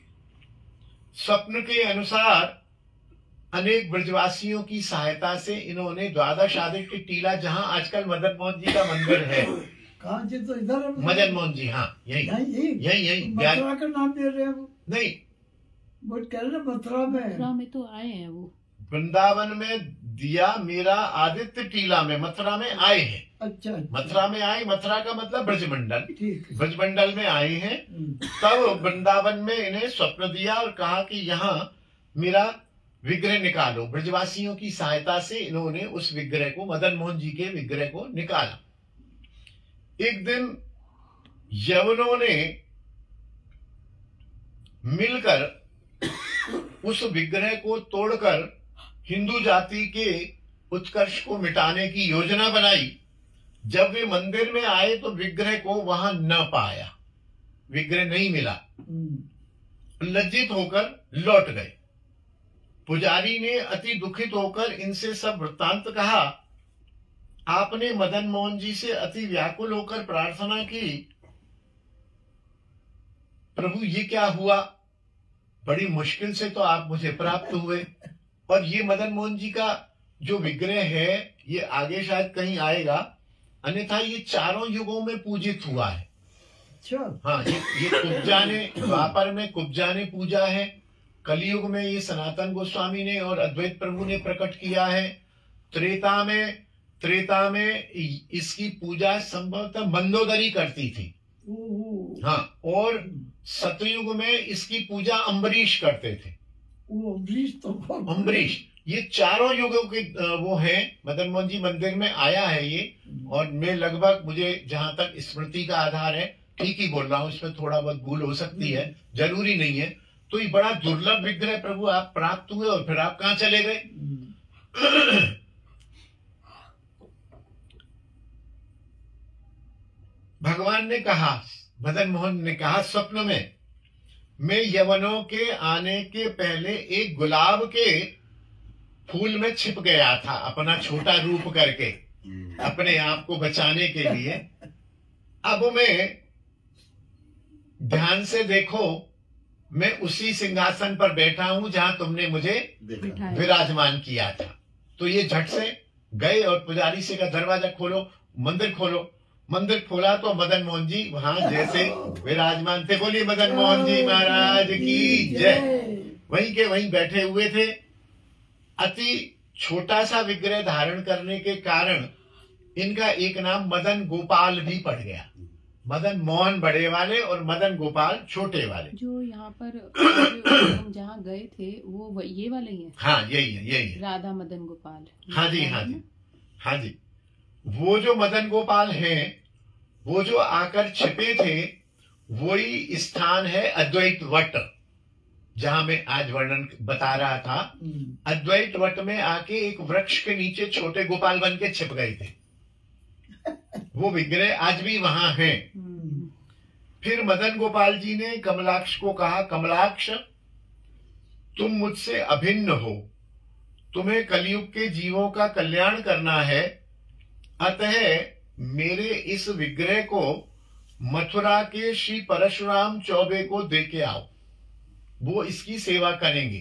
स्वप्न के अनुसार अनेक ब्रजवासियों की सहायता से इन्होंने द्वादश आदित्य टीला, जहां आजकल मदन मोहन जी का मंदिर है, कहाँ जी? तो इधर मदन मोहन जी, हाँ यही यही मथुरा का नाम दे रहे हैं वो? नहीं, वो कह रहे मथुरा में तो आए हैं वो। वृंदावन में दिया मेरा आदित्य टीला में, मथुरा में आए हैं। अच्छा, मथुरा में आए, मथुरा का मतलब ब्रजमंडल, ब्रजमंडल में आए हैं। तब वृंदावन में इन्हें स्वप्न दिया और कहा कि यहाँ मेरा विग्रह निकालो। ब्रजवासियों की सहायता से इन्होंने उस विग्रह को, मदन मोहन जी के विग्रह को निकाला। एक दिन यवनों ने मिलकर उस विग्रह को तोड़कर हिंदू जाति के उत्कर्ष को मिटाने की योजना बनाई। जब वे मंदिर में आए तो विग्रह को वहां न पाया, विग्रह नहीं मिला। लज्जित होकर लौट गए। पुजारी ने अति दुखित होकर इनसे सब वृत्तांत कहा। आपने मदन मोहन जी से अति व्याकुल होकर प्रार्थना की, प्रभु ये क्या हुआ? बड़ी मुश्किल से तो आप मुझे प्राप्त हुए, और ये मदन मोहन जी का जो विग्रह है ये आगे शायद कहीं आएगा, अन्यथा ये चारों युगों में पूजित हुआ है। अच्छा, हाँ, ये कुब्जा ने, द्वापर में कुब्जा ने पूजा है, कलयुग में ये सनातन गोस्वामी ने और अद्वैत प्रभु ने प्रकट किया है। त्रेता में इसकी पूजा संभवतः मंदोदरी करती थी। हाँ, और सतयुग में इसकी पूजा अम्बरीश करते थे। अम्बरीश, ये चारों युगों के वो हैं। मदन मोहन जी मंदिर में आया है ये, और मैं लगभग, मुझे जहां तक स्मृति का आधार है, ठीक ही बोल रहा हूँ, इसमें थोड़ा बहुत भूल हो सकती है, जरूरी नहीं है। तो ये बड़ा दुर्लभ विग्रह प्रभु आप प्राप्त हुए और फिर आप कहां चले गए? भगवान ने कहा, मदन मोहन ने कहा स्वप्न में, मैं यवनों के आने के पहले एक गुलाब के फूल में छिप गया था, अपना छोटा रूप करके अपने आप को बचाने के लिए। अब मैं ध्यान से देखो, मैं उसी सिंहासन पर बैठा हूं जहां तुमने मुझे विराजमान किया था। तो ये झट से गए और पुजारी से कहा दरवाजा खोलो, मंदिर खोलो। मंदिर खोला तो मदन मोहन जी वहां जैसे विराजमान थे। बोलिए मदन मोहन जी महाराज की जय। वहीं के वहीं बैठे हुए थे। अति छोटा सा विग्रह धारण करने के कारण इनका एक नाम मदन गोपाल भी पड़ गया। मदन मोहन बड़े वाले और मदन गोपाल छोटे वाले। जो यहाँ पर हम जहाँ गए थे वो ये वाले ही है? हाँ, यही है। राधा मदन गोपाल। हाँ जी। वो जो मदन गोपाल हैं, वो जो आकर छिपे थे, वही स्थान है अद्वैत वट, जहां मैं आज वर्णन बता रहा था। अद्वैत वट में आके एक वृक्ष के नीचे छोटे गोपाल बन के छिप गए थे। वो विग्रह आज भी वहां है। फिर मदन गोपाल जी ने कमलाक्ष को कहा, कमलाक्ष तुम मुझसे अभिन्न हो, तुम्हें कलयुग के जीवों का कल्याण करना है, अतः मेरे इस विग्रह को मथुरा के श्री परशुराम चौबे को दे के आओ, वो इसकी सेवा करेंगे।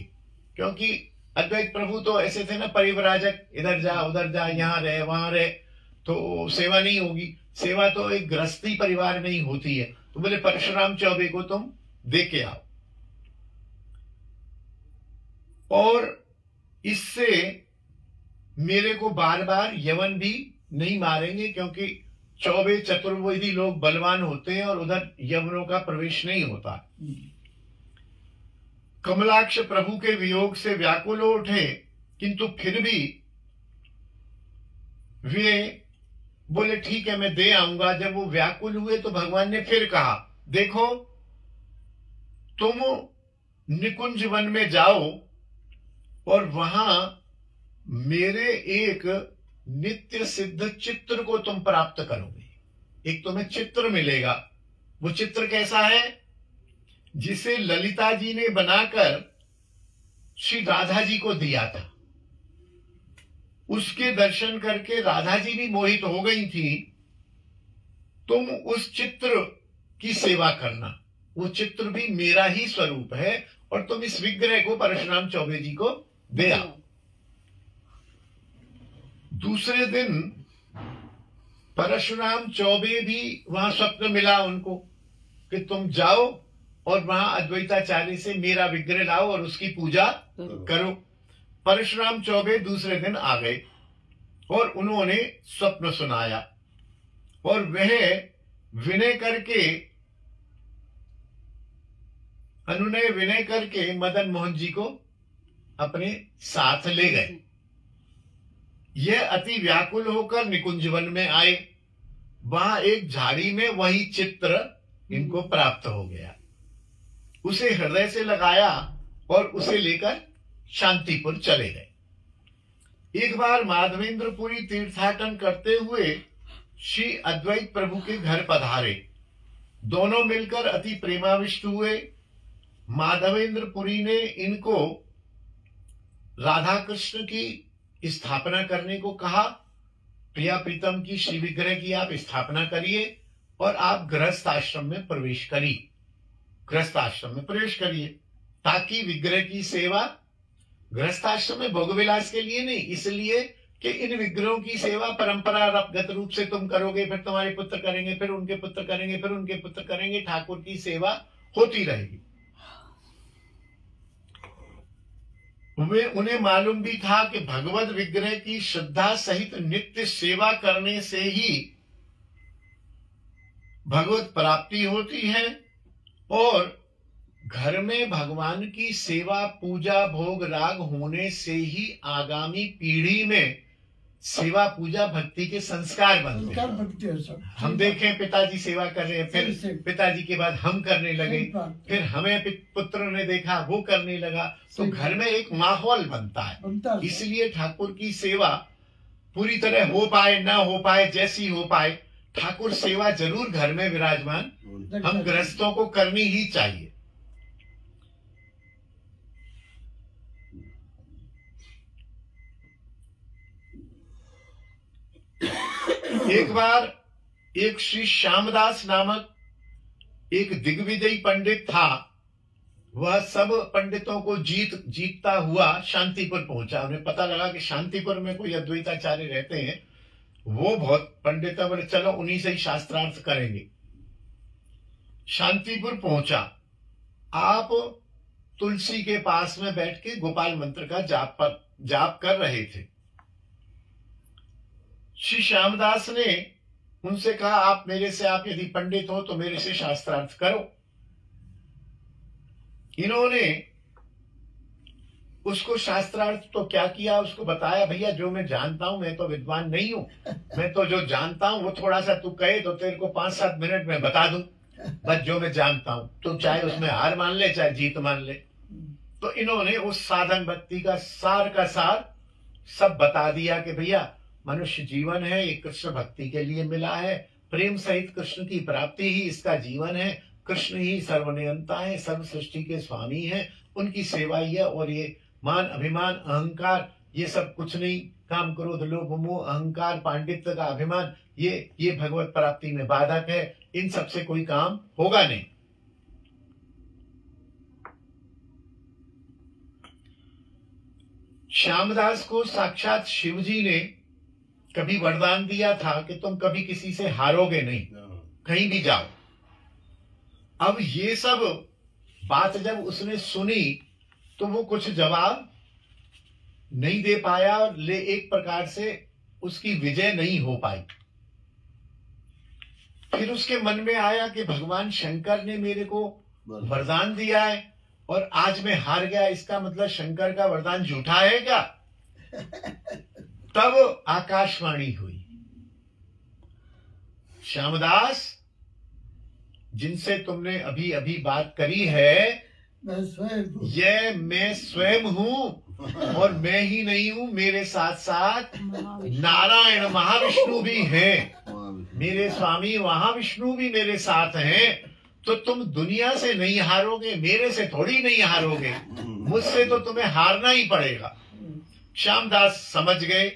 क्योंकि अद्वैत प्रभु तो ऐसे थे ना, परिव्राजक, इधर जा उधर जा, यहाँ रहे वहां रहे, तो सेवा नहीं होगी। सेवा तो एक गृहस्थी परिवार में ही होती है। तो बोले परशुराम चौबे को तुम दे के आओ, और इससे मेरे को बार बार यवन भी नहीं मारेंगे, क्योंकि चौबे चतुर्वेदी लोग बलवान होते हैं और उधर यवनों का प्रवेश नहीं होता। कमलाक्ष प्रभु के वियोग से व्याकुल हो उठे, किंतु फिर भी वे बोले ठीक है मैं दे आऊंगा। जब वो व्याकुल हुए तो भगवान ने फिर कहा, देखो तुम निकुंज वन में जाओ और वहां मेरे एक नित्य सिद्ध चित्र को तुम प्राप्त करोगे। एक तुम्हें चित्र मिलेगा। वो चित्र कैसा है? जिसे ललिता जी ने बनाकर श्री राधा जी को दिया था। उसके दर्शन करके राधा जी भी मोहित हो गई थी। तुम उस चित्र की सेवा करना, वो चित्र भी मेरा ही स्वरूप है, और तुम इस विग्रह को परशुराम चौबे जी को दे आओ। दूसरे दिन परशुराम चौबे भी वहां स्वप्न मिला उनको कि तुम जाओ और वहां अद्वैताचार्य से मेरा विग्रह लाओ और उसकी पूजा करो। परशुराम चौबे दूसरे दिन आ गए और उन्होंने स्वप्न सुनाया, और वह विनय करके अनुनय विनय करके मदन मोहन जी को अपने साथ ले गए। यह अति व्याकुल होकर निकुंजवन में आए। वहां एक झाड़ी में वही चित्र इनको प्राप्त हो गया। उसे हृदय से लगाया और उसे लेकर शांतिपुर चले गए। एक बार माधवेंद्रपुरी तीर्थाटन करते हुए श्री अद्वैत प्रभु के घर पधारे। दोनों मिलकर अति प्रेमाविष्ट हुए। माधवेंद्रपुरी ने इनको राधा कृष्ण की स्थापना करने को कहा। प्रिया प्रीतम की श्री विग्रह की आप स्थापना करिए और आप गृहस्थ आश्रम में प्रवेश करिए। गृहस्थ आश्रम में प्रवेश करिए ताकि विग्रह की सेवा गृहस्थ आश्रम में भोग विलास के लिए नहीं, इसलिए कि इन विग्रहों की सेवा परंपरागत रूप से तुम करोगे, फिर तुम्हारे पुत्र करेंगे, फिर उनके पुत्र करेंगे, फिर उनके पुत्र करेंगे, ठाकुर की सेवा होती रहेगी। उन्हें मालूम भी था कि भगवत विग्रह की श्रद्धा सहित नित्य सेवा करने से ही भगवत प्राप्ति होती है, और घर में भगवान की सेवा पूजा भोग राग होने से ही आगामी पीढ़ी में सेवा पूजा भक्ति के संस्कार बनते हैं। हम देखें पिताजी सेवा कर रहे हैं, फिर पिताजी के बाद हम करने लगे, फिर हमें पुत्र ने देखा वो करने लगा, तो घर में एक माहौल बनता है। इसलिए ठाकुर की सेवा पूरी तरह हो पाए ना हो पाए, जैसी हो पाए, ठाकुर सेवा जरूर घर में विराजमान हम गृहस्थों को करनी ही चाहिए। एक बार एक श्री श्यामदास नामक एक दिग्विजयी पंडित था। वह सब पंडितों को जीतता हुआ शांतिपुर पहुंचा। उन्हें पता लगा कि शांतिपुर में कोई अद्वैताचार्य रहते हैं, वो बहुत पंडित है, बोले चलो उन्हीं से ही शास्त्रार्थ करेंगे। शांतिपुर पहुंचा। आप तुलसी के पास में बैठ के गोपाल मंत्र का जाप कर रहे थे। श्री श्यामदास ने उनसे कहा, आप मेरे से, आप यदि पंडित हो तो मेरे से शास्त्रार्थ करो। इन्होंने उसको शास्त्रार्थ तो क्या किया, उसको बताया, भैया जो मैं जानता हूं, मैं तो विद्वान नहीं हूं, मैं तो जो जानता हूं वो थोड़ा सा तू कहे तो तेरे को 5-7 मिनट में बता दूं, बस जो मैं जानता हूं, तुम चाहे उसमें हार मान ले चाहे जीत मान ले। तो इन्होंने उस साधन भक्ति का सार सब बता दिया कि भैया मनुष्य जीवन है, ये कृष्ण भक्ति के लिए मिला है, प्रेम सहित कृष्ण की प्राप्ति ही इसका जीवन है, कृष्ण ही सर्वनियंता है, सर्व सृष्टि के स्वामी है, उनकी सेवा ही है, और ये मान अभिमान अहंकार ये सब कुछ नहीं, काम क्रोध लोभ मोह अहंकार पांडित्य का अभिमान ये भगवत प्राप्ति में बाधक है, इन सब से कोई काम होगा नहीं। श्यामदास को साक्षात शिवजी ने कभी वरदान दिया था कि तुम कभी किसी से हारोगे नहीं, कहीं भी जाओ। अब ये सब बात जब उसने सुनी तो वो कुछ जवाब नहीं दे पाया और एक प्रकार से उसकी विजय नहीं हो पाई। फिर उसके मन में आया कि भगवान शंकर ने मेरे को वरदान दिया है और आज मैं हार गया, इसका मतलब शंकर का वरदान झूठा है क्या? तब आकाशवाणी हुई, श्यामदास जिनसे तुमने अभी अभी बात करी है ये मैं स्वयं हूँ और मैं ही नहीं हूँ, मेरे साथ साथ नारायण महाविष्णु भी हैं, मेरे स्वामी महाविष्णु भी मेरे साथ हैं। तो तुम दुनिया से नहीं हारोगे, मेरे से थोड़ी नहीं हारोगे, मुझसे तो तुम्हें हारना ही पड़ेगा। श्यामदास समझ गए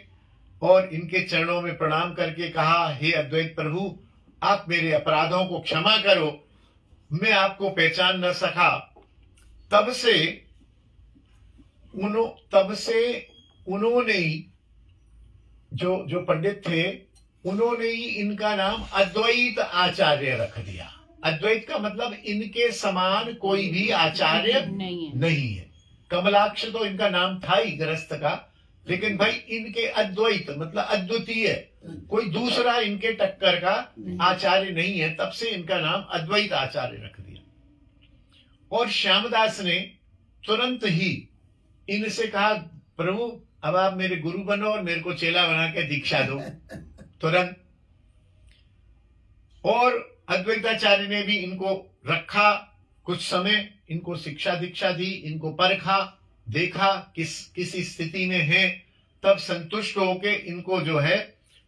और इनके चरणों में प्रणाम करके कहा, हे अद्वैत प्रभु, आप मेरे अपराधों को क्षमा करो, मैं आपको पहचान न सका। तब से उन्होंने ही जो पंडित थे उन्होंने ही इनका नाम अद्वैत आचार्य रख दिया। अद्वैत का मतलब इनके समान कोई भी आचार्य नहीं है। कमलाक्ष तो इनका नाम था ही गृहस्थ का, लेकिन भाई इनके अद्वैत मतलब अद्वितीय, कोई दूसरा इनके टक्कर का आचार्य नहीं है, तब से इनका नाम अद्वैत आचार्य रख दिया। और श्यामदास ने तुरंत ही इनसे कहा, प्रभु अब आप मेरे गुरु बनो और मेरे को चेला बना के दीक्षा दो तुरंत। और अद्वैताचार्य ने भी इनको रखा कुछ समय, इनको शिक्षा दीक्षा दी, इनको परखा, देखा किस स्थिति में है, तब संतुष्ट होके इनको जो है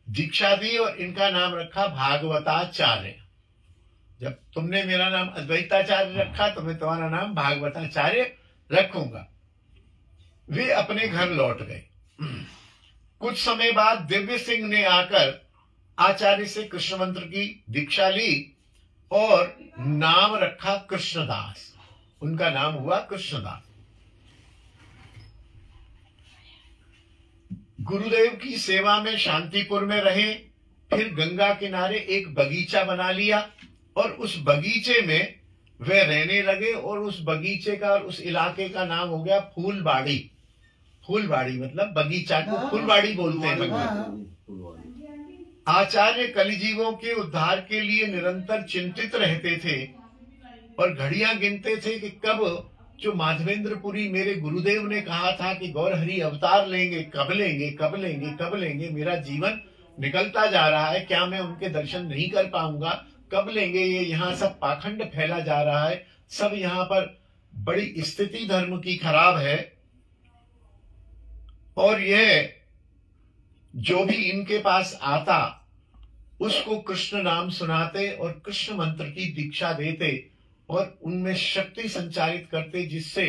दीक्षा दी और इनका नाम रखा भागवताचार्य। जब तुमने मेरा नाम अद्वैताचार्य रखा तो मैं तुम्हारा नाम भागवताचार्य रखूंगा। वे अपने घर लौट गए। कुछ समय बाद दिव्य सिंह ने आकर आचार्य से कृष्ण मंत्र की दीक्षा ली और नाम रखा कृष्णदास। उनका नाम हुआ कृष्णदास। गुरुदेव की सेवा में शांतिपुर में रहे, फिर गंगा किनारे एक बगीचा बना लिया और उस बगीचे में वे रहने लगे और उस बगीचे का और उस इलाके का नाम हो गया फूलबाड़ी। फूलबाड़ी मतलब बगीचा को फूलबाड़ी बोलते हैं। आचार्य कलिजीवों के उद्धार के लिए निरंतर चिंतित रहते थे और घड़ियां गिनते थे कि कब जो माधवेंद्रपुरी मेरे गुरुदेव ने कहा था कि गौरहरि अवतार लेंगे, कब लेंगे कब लेंगे कब लेंगे, मेरा जीवन निकलता जा रहा है, क्या मैं उनके दर्शन नहीं कर पाऊंगा, कब लेंगे, ये यहाँ सब पाखंड फैला जा रहा है, सब यहाँ पर बड़ी स्थिति धर्म की खराब है। और यह जो भी इनके पास आता उसको कृष्ण नाम सुनाते और कृष्ण मंत्र की दीक्षा देते और उनमें शक्ति संचारित करते, जिससे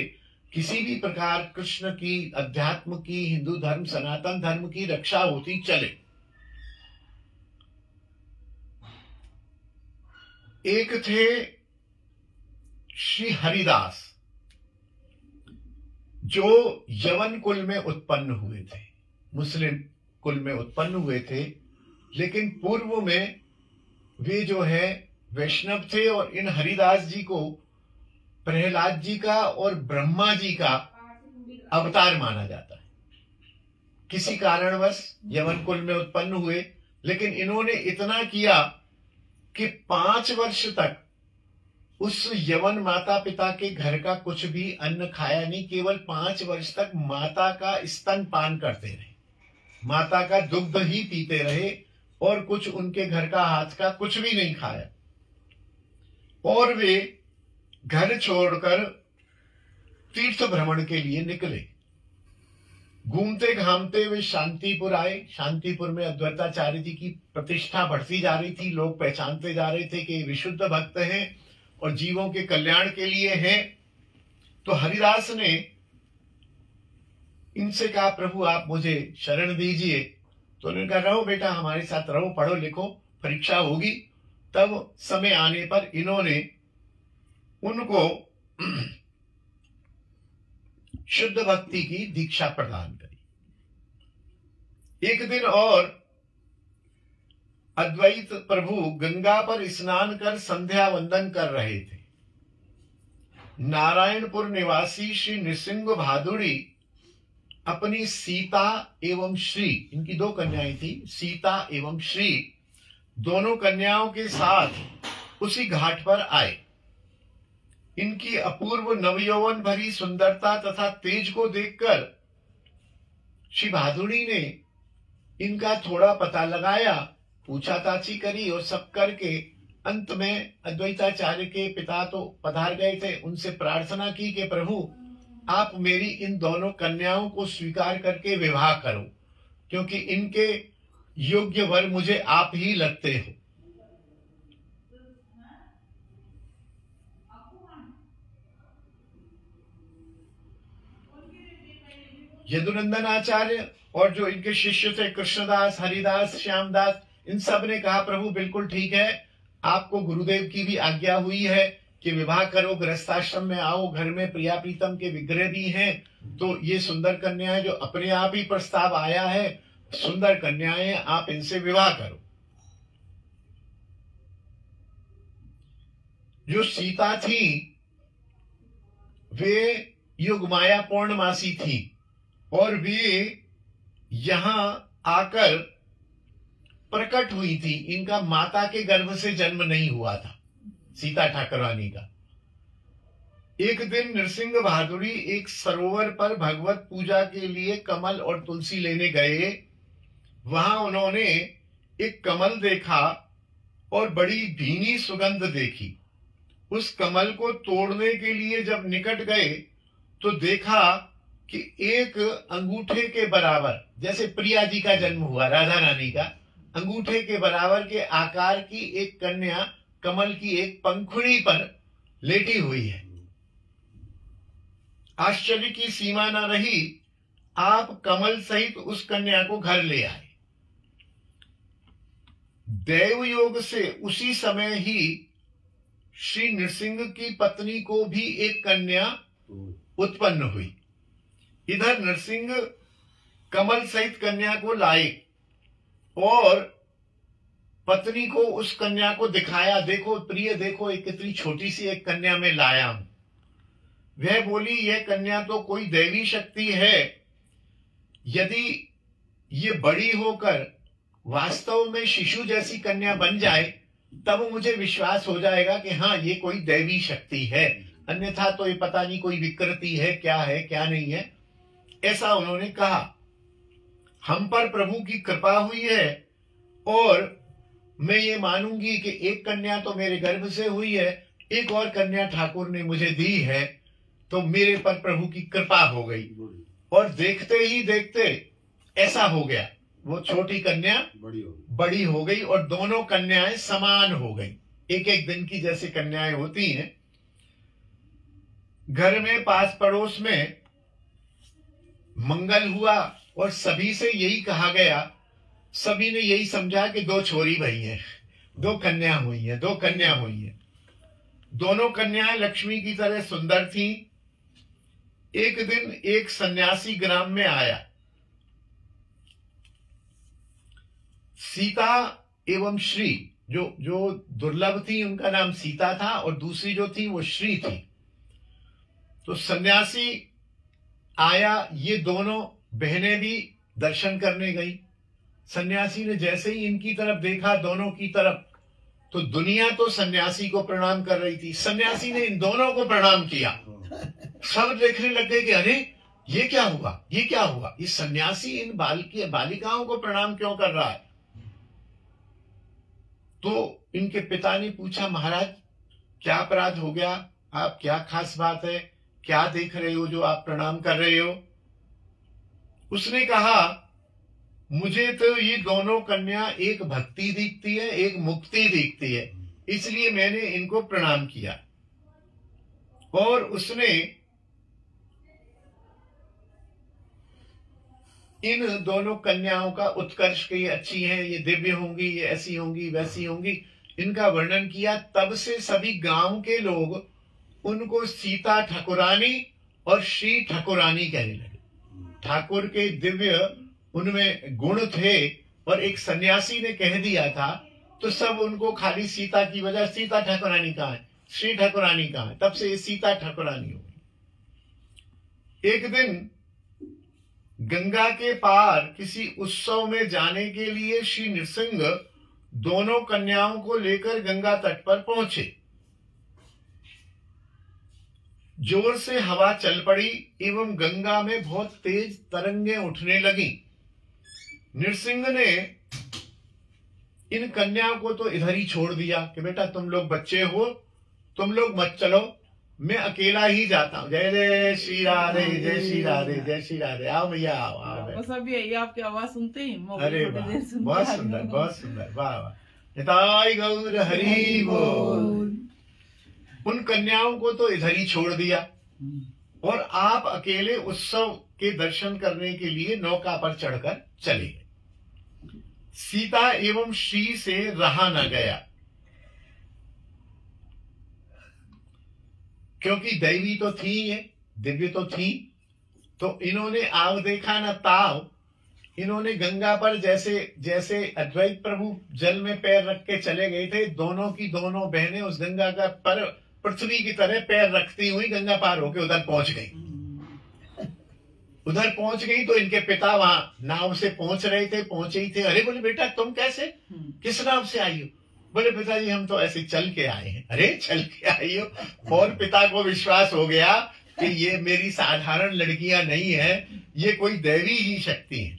किसी भी प्रकार कृष्ण की, अध्यात्म की, हिंदू धर्म सनातन धर्म की रक्षा होती चले। एक थे श्री हरिदास जो यवन कुल में उत्पन्न हुए थे, मुस्लिम कुल में उत्पन्न हुए थे, लेकिन पूर्व में वे जो है वैष्णव थे और इन हरिदास जी को प्रहलाद जी का और ब्रह्मा जी का अवतार माना जाता है। किसी कारणवश यवन कुल में उत्पन्न हुए, लेकिन इन्होंने इतना किया कि 5 वर्ष तक उस यवन माता पिता के घर का कुछ भी अन्न खाया नहीं, केवल 5 वर्ष तक माता का स्तन पान करते रहे, माता का दुग्ध ही पीते रहे और कुछ उनके घर का हाथ का कुछ भी नहीं खाया। और वे घर छोड़कर तीर्थ भ्रमण के लिए निकले। घूमते घामते वे शांतिपुर आए। शांतिपुर में अद्वैताचार्य जी की प्रतिष्ठा बढ़ती जा रही थी, लोग पहचानते जा रहे थे कि विशुद्ध भक्त हैं और जीवों के कल्याण के लिए हैं। तो हरिदास ने इनसे कहा प्रभु आप मुझे शरण दीजिए। तो उन्होंने कहा रहो बेटा, हमारे साथ रहो, पढ़ो लिखो, परीक्षा होगी। तब समय आने पर इन्होंने उनको शुद्ध भक्ति की दीक्षा प्रदान करी। एक दिन और अद्वैत प्रभु गंगा पर स्नान कर संध्या वंदन कर रहे थे। नारायणपुर निवासी श्री नृसिंह भादुड़ी अपनी सीता एवं श्री, इनकी दो कन्याएं थी, सीता एवं श्री, दोनों कन्याओं के साथ उसी घाट पर आए। इनकी अपूर्व नवयौवन भरी सुंदरता तथा तेज को देखकर श्री भादुड़ी ने इनका थोड़ा पता लगाया, पूछाताछी करी और सब करके अंत में अद्वैताचार्य के पिता तो पधार गए थे, उनसे प्रार्थना की कि प्रभु आप मेरी इन दोनों कन्याओं को स्वीकार करके विवाह करो, क्योंकि इनके योग्य वर मुझे आप ही लगते हो। यदुनंदन आचार्य और जो इनके शिष्य थे कृष्णदास, हरिदास, श्यामदास, इन सब ने कहा प्रभु बिल्कुल ठीक है, आपको गुरुदेव की भी आज्ञा हुई है कि विवाह करो, गृहस्थाश्रम में आओ, घर में प्रिया प्रीतम के विग्रह भी हैं, तो ये सुंदर कन्याएं जो अपने आप ही प्रस्ताव आया है, सुंदर कन्याएं, आप इनसे विवाह करो। जो सीता थी वे युगमाया पौर्णमासी थी और वे यहां आकर प्रकट हुई थी। इनका माता के गर्भ से जन्म नहीं हुआ था, सीता ठाकरानी का। एक दिन नृसिंह भादुड़ी एक सरोवर पर भगवत पूजा के लिए कमल और तुलसी लेने गए। वहां उन्होंने एक कमल देखा और बड़ी भीनी सुगंध देखी। उस कमल को तोड़ने के लिए जब निकट गए तो देखा कि एक अंगूठे के बराबर, जैसे प्रिया जी का जन्म हुआ, राधा रानी का, अंगूठे के बराबर के आकार की एक कन्या कमल की एक पंखुड़ी पर लेटी हुई है। आश्चर्य की सीमा न रही, आप कमल सहित उस कन्या को घर ले आए। देव योग से उसी समय ही श्री नृसिंह की पत्नी को भी एक कन्या उत्पन्न हुई। इधर नृसिंह कमल सहित कन्या को लाए और पत्नी को उस कन्या को दिखाया, देखो प्रिय, देखो एक कितनी छोटी सी एक कन्या में लाया हूं। वह बोली यह कन्या तो कोई दैवी शक्ति है, यदि ये बड़ी होकर वास्तव में शिशु जैसी कन्या बन जाए तब मुझे विश्वास हो जाएगा कि हाँ ये कोई दैवी शक्ति है, अन्यथा तो ये पता नहीं कोई विकृति है क्या नहीं है। ऐसा उन्होंने कहा। हम पर प्रभु की कृपा हुई है और मैं ये मानूंगी कि एक कन्या तो मेरे गर्भ से हुई है, एक और कन्या ठाकुर ने मुझे दी है, तो मेरे पर प्रभु की कृपा हो गई। और देखते ही देखते ऐसा हो गया, वो छोटी कन्या बड़ी हो गई और दोनों कन्याएं समान हो गई, एक एक दिन की जैसे कन्याएं होती हैं। घर में पास पड़ोस में मंगल हुआ और सभी से यही कहा गया, सभी ने यही समझा कि दो छोरी भई हैं, दो कन्या हुई हैं। दोनों कन्याएं लक्ष्मी की तरह सुंदर थीं। एक दिन एक सन्यासी ग्राम में आया। सीता एवं श्री, जो दुर्लभ थी उनका नाम सीता था और दूसरी जो थी वो श्री थी। तो सन्यासी आया, ये दोनों बहनें भी दर्शन करने गई। सन्यासी ने जैसे ही इनकी तरफ देखा, दोनों की तरफ, तो दुनिया तो सन्यासी को प्रणाम कर रही थी, सन्यासी ने इन दोनों को प्रणाम किया। सब देखने लग गए कि अरे ये क्या हुआ, इस सन्यासी इन बालिकाओं को प्रणाम क्यों कर रहा है। तो इनके पिता ने पूछा, महाराज क्या अपराध हो गया, आप क्या खास बात है, क्या देख रहे हो जो आप प्रणाम कर रहे हो। उसने कहा मुझे तो ये दोनों कन्या एक भक्ति दिखती है, एक मुक्ति दिखती है, इसलिए मैंने इनको प्रणाम किया। और उसने इन दोनों कन्याओं का उत्कर्ष कि ये अच्छी हैं, ये दिव्य होंगी, ये ऐसी होंगी, वैसी होंगी, इनका वर्णन किया। तब से सभी गांव के लोग उनको सीता ठाकुरानी और श्री ठाकुरानी कहने लगे। ठाकुर के दिव्य उनमें गुण थे और एक सन्यासी ने कह दिया था तो सब उनको खाली सीता की वजह, सीता ठाकुरानी कहाँ है, श्री ठाकुरानी कहाँ है, तब से ये सीता ठाकुरानी हो गई। एक दिन गंगा के पार किसी उत्सव में जाने के लिए श्री नृसिंह दोनों कन्याओं को लेकर गंगा तट पर पहुंचे। जोर से हवा चल पड़ी एवं गंगा में बहुत तेज तरंगें उठने लगी। नृसिंह ने इन कन्याओं को तो इधर ही छोड़ दिया कि बेटा तुम लोग बच्चे हो, तुम लोग मत चलो, मैं अकेला ही जाता हूँ। जय जय श्री राधे, जय श्री राधे, जय श्री राधे। आओ भैया, आओ आओ। बस अभी यही आपकी आवाज सुनते ही अरे वाह, बहुत सुंदर, बहुत सुंदर, वाह वाह। निताई गौर हरि बोल। उन कन्याओं को तो इधर ही छोड़ दिया और आप अकेले उत्सव के दर्शन करने के लिए नौका पर चढ़कर चले गए। सीता एवं श्री से रहा न गया, क्योंकि दैवी तो थी, ये दिव्य तो थी, तो इन्होंने आव देखा न ताव। इन्होंने गंगा पर जैसे जैसे अद्वैत प्रभु जल में पैर रख के चले गए थे, दोनों की दोनों बहनें उस गंगा का पर पृथ्वी की तरह पैर रखती हुई गंगा पार होके उधर पहुंच गई। उधर पहुंच गई तो इनके पिता वहां नाव से पहुंच रहे थे, पहुंचे ही थे। अरे बोले बेटा तुम कैसे, किस नाव से आई हो? बोले पिताजी हम तो ऐसे चल के आए हैं। अरे चल के आई हो? और पिता को विश्वास हो गया कि ये मेरी साधारण लड़कियां नहीं है, ये कोई दैवी ही शक्ति है।